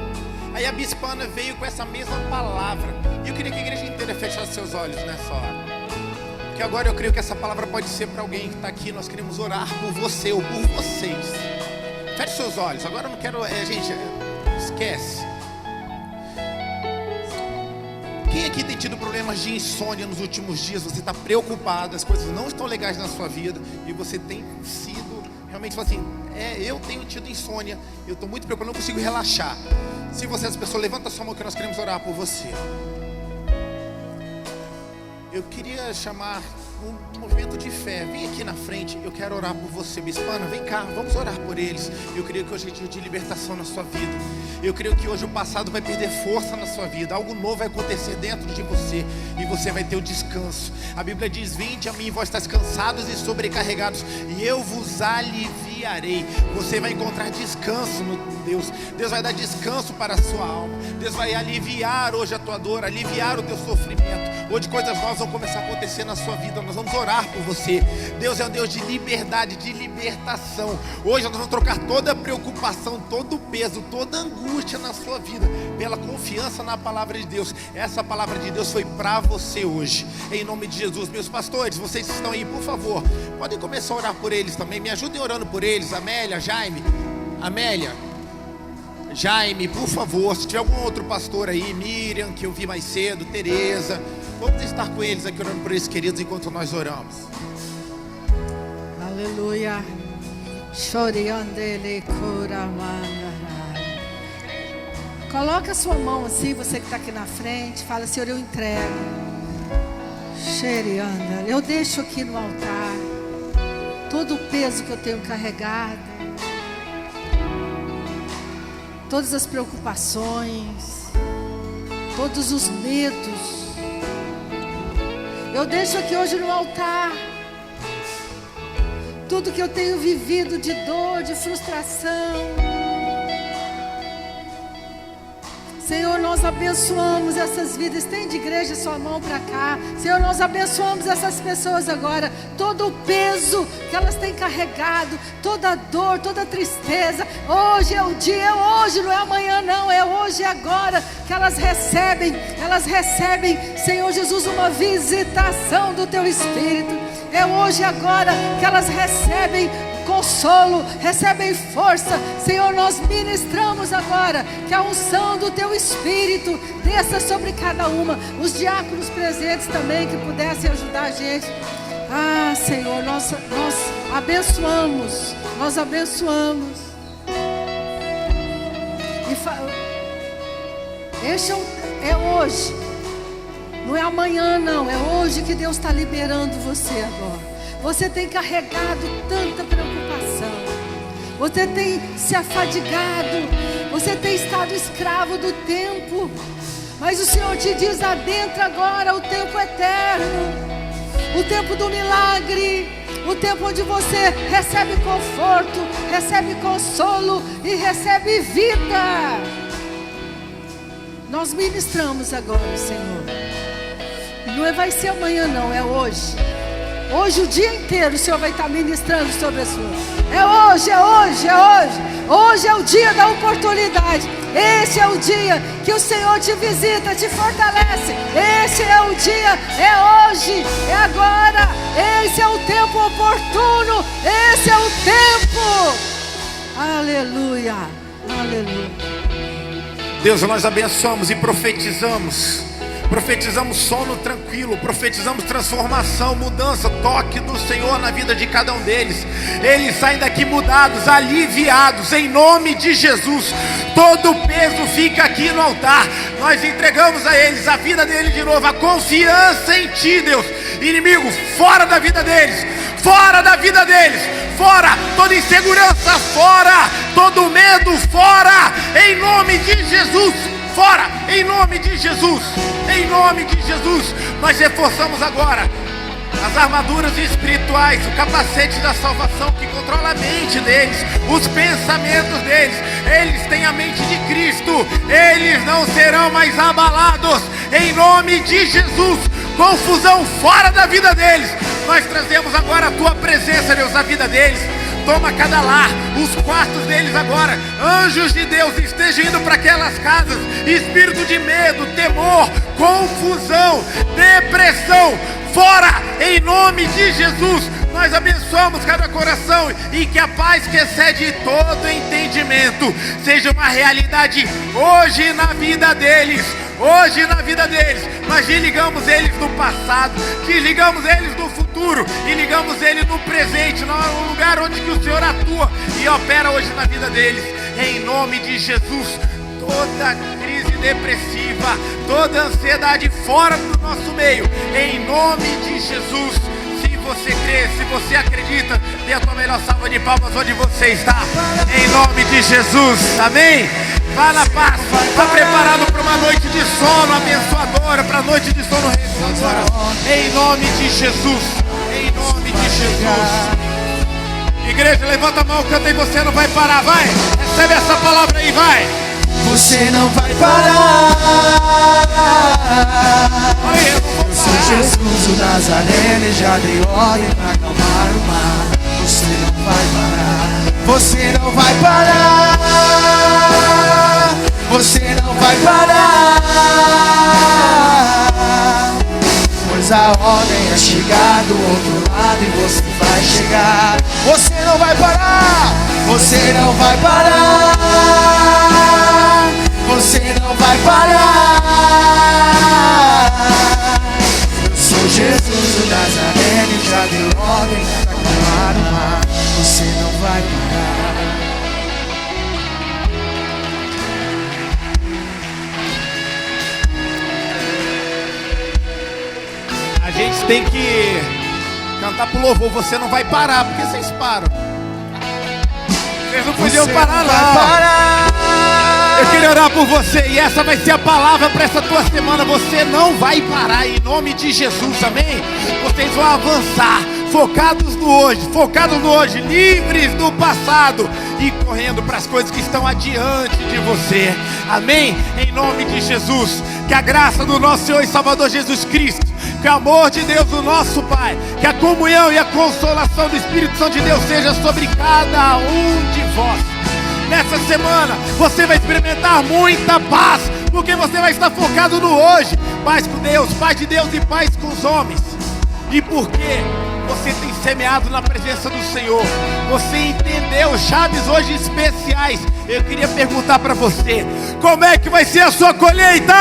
Aí a Bispa Ana veio com essa mesma palavra. E eu queria que a igreja inteira fechasse seus olhos nessa hora. Porque agora eu creio que essa palavra pode ser para alguém que está aqui. Nós queremos orar por você ou por vocês. Feche seus olhos. Agora eu não quero... gente, esquece. Quem aqui tem tido problemas de insônia nos últimos dias? Você está preocupado, as coisas não estão legais na sua vida e você tem sido realmente assim, eu tenho tido insônia, eu estou muito preocupado, não consigo relaxar. Se você é essa pessoa, levanta a sua mão que nós queremos orar por você. Eu queria chamar um movimento de fé. Vem aqui na frente, eu quero orar por você. Bispa Ana, vem cá, vamos orar por eles. Eu creio que hoje é dia de libertação na sua vida. Eu creio que hoje o passado vai perder força na sua vida. Algo novo vai acontecer dentro de você e você vai ter o descanso. A Bíblia diz, vinde a mim, vós estáis cansados e sobrecarregados, e eu vos aliviarei. Você vai encontrar descanso no Deus. Deus vai dar descanso para a sua alma. Deus vai aliviar hoje a tua dor, aliviar o teu sofrimento. Hoje coisas novas vão começar a acontecer na sua vida. Nós vamos orar por você. Deus é um Deus de liberdade, de libertação. Hoje nós vamos trocar toda a preocupação, todo o peso, toda a angústia na sua vida pela confiança na palavra de Deus. Essa palavra de Deus foi para você hoje, em nome de Jesus. Meus pastores, vocês que estão aí, por favor, podem começar a orar por eles também. Me ajudem orando por eles. Amélia, Jaime, Jaime, por favor. Se tiver algum outro pastor aí, Miriam, que eu vi mais cedo, Tereza, vamos estar com eles aqui orando por eles, queridos, enquanto nós oramos. Aleluia. Choriandele curamanda. Coloca a sua mão assim, você que está aqui na frente. Fala, Senhor, eu entrego. Xerianda, eu deixo aqui no altar todo o peso que eu tenho carregado, todas as preocupações, todos os medos. Eu deixo aqui hoje no altar tudo que eu tenho vivido de dor, de frustração. Senhor, nós abençoamos essas vidas. Estende, igreja, sua mão para cá. Senhor, nós abençoamos essas pessoas agora. Todo o peso que elas têm carregado, toda a dor, toda a tristeza. Hoje é o dia, é hoje, não é amanhã não, é hoje, é agora que elas recebem, Senhor Jesus, uma visitação do Teu Espírito. É hoje, agora que elas recebem consolo, recebem força. Senhor, nós ministramos agora que a unção do Teu Espírito desça sobre cada uma. Os diáconos presentes também que pudessem ajudar a gente. Ah, Senhor, nós abençoamos. É hoje, não é amanhã não, é hoje que Deus está liberando você agora. Você tem carregado tanta preocupação, você tem se afadigado, você tem estado escravo do tempo, mas o Senhor te diz: adentra agora o tempo eterno, o tempo do milagre, o tempo onde você recebe conforto, recebe consolo e recebe vida. Nós ministramos agora, Senhor. Não vai ser amanhã não, é hoje. Hoje o dia inteiro o Senhor vai estar ministrando sobre a sua. É hoje. Hoje é o dia da oportunidade. Esse é o dia que o Senhor te visita, te fortalece. Esse é o dia, é hoje, é agora. Esse é o tempo oportuno. Esse é o tempo. Aleluia. Deus, nós abençoamos e profetizamos sono tranquilo, profetizamos transformação, mudança, toque do Senhor na vida de cada um deles. Eles saem daqui mudados, aliviados, em nome de Jesus. Todo o peso fica aqui no altar. Nós entregamos a eles a vida deles de novo, a confiança em Ti, Deus. Inimigo, fora da vida deles, fora toda insegurança, fora todo medo, fora, em nome de Jesus. Fora, em nome de Jesus, nós reforçamos agora as armaduras espirituais, o capacete da salvação que controla a mente deles, os pensamentos deles. Eles têm a mente de Cristo, eles não serão mais abalados, em nome de Jesus. Confusão fora da vida deles. Nós trazemos agora a Tua presença, Deus, na vida deles. Toma cada lar, os quartos deles agora. Anjos de Deus estejam indo para aquelas casas. Espírito de medo, temor, confusão, depressão, fora, em nome de Jesus. Nós abençoamos cada coração e que a paz que excede todo entendimento seja uma realidade hoje na vida deles. Nós desligamos eles do passado, desligamos eles do futuro e ligamos eles no presente, no lugar onde que o Senhor atua e opera hoje na vida deles. Em nome de Jesus, toda crise depressiva, toda ansiedade fora do nosso meio, em nome de Jesus. Se você crê, se você acredita, dê a tua melhor salva de palmas onde você está, em nome de Jesus, amém? Vá na paz, vá preparado para uma noite de sono abençoadora, para a noite de sono restauradora, em nome de Jesus, Igreja, levanta a mão, canta e você não vai parar, vai, recebe essa palavra aí, vai. Você não vai parar. Eu sou Jesus o Nazareno e já dei ordem para acalmar o mar. Você não vai parar. Você não vai parar. Pois a ordem é chegar do outro lado e você vai chegar. Você não vai parar. Você não vai parar. Eu sou Jesus o Nazareno e já dei ordem para acalmar o mar. Você não vai parar. A gente tem que cantar pro louvor. Você não vai parar, porque vocês param. Vocês não podiam parar lá. Eu queria orar por você e essa vai ser a palavra para essa tua semana. Você não vai parar em nome de Jesus, amém? Vocês vão avançar, focados no hoje, livres do passado, ir correndo para as coisas que estão adiante de você. Amém? Em nome de Jesus, que a graça do nosso Senhor e Salvador Jesus Cristo, que o amor de Deus, o nosso Pai, que a comunhão e a consolação do Espírito Santo de Deus seja sobre cada um de vós. Nessa semana você vai experimentar muita paz, porque você vai estar focado no hoje. Paz com Deus, paz de Deus e paz com os homens. E porque você tem semeado na presença do Senhor, você entendeu chaves hoje especiais. Eu queria perguntar para você, como é que vai ser a sua colheita?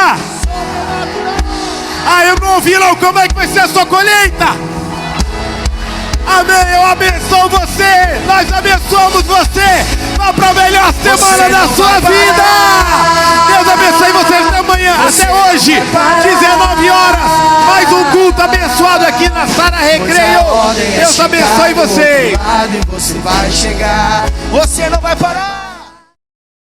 Eu não ouvi não, como é que vai ser a sua colheita? Amém, eu abençoo você, nós abençoamos você. Vá para a melhor semana da sua vida. Deus abençoe vocês até amanhã, até hoje, 19 horas. Mais um culto abençoado aqui na Sara Recreio. Deus abençoe vocês. Você vai chegar, você não vai parar.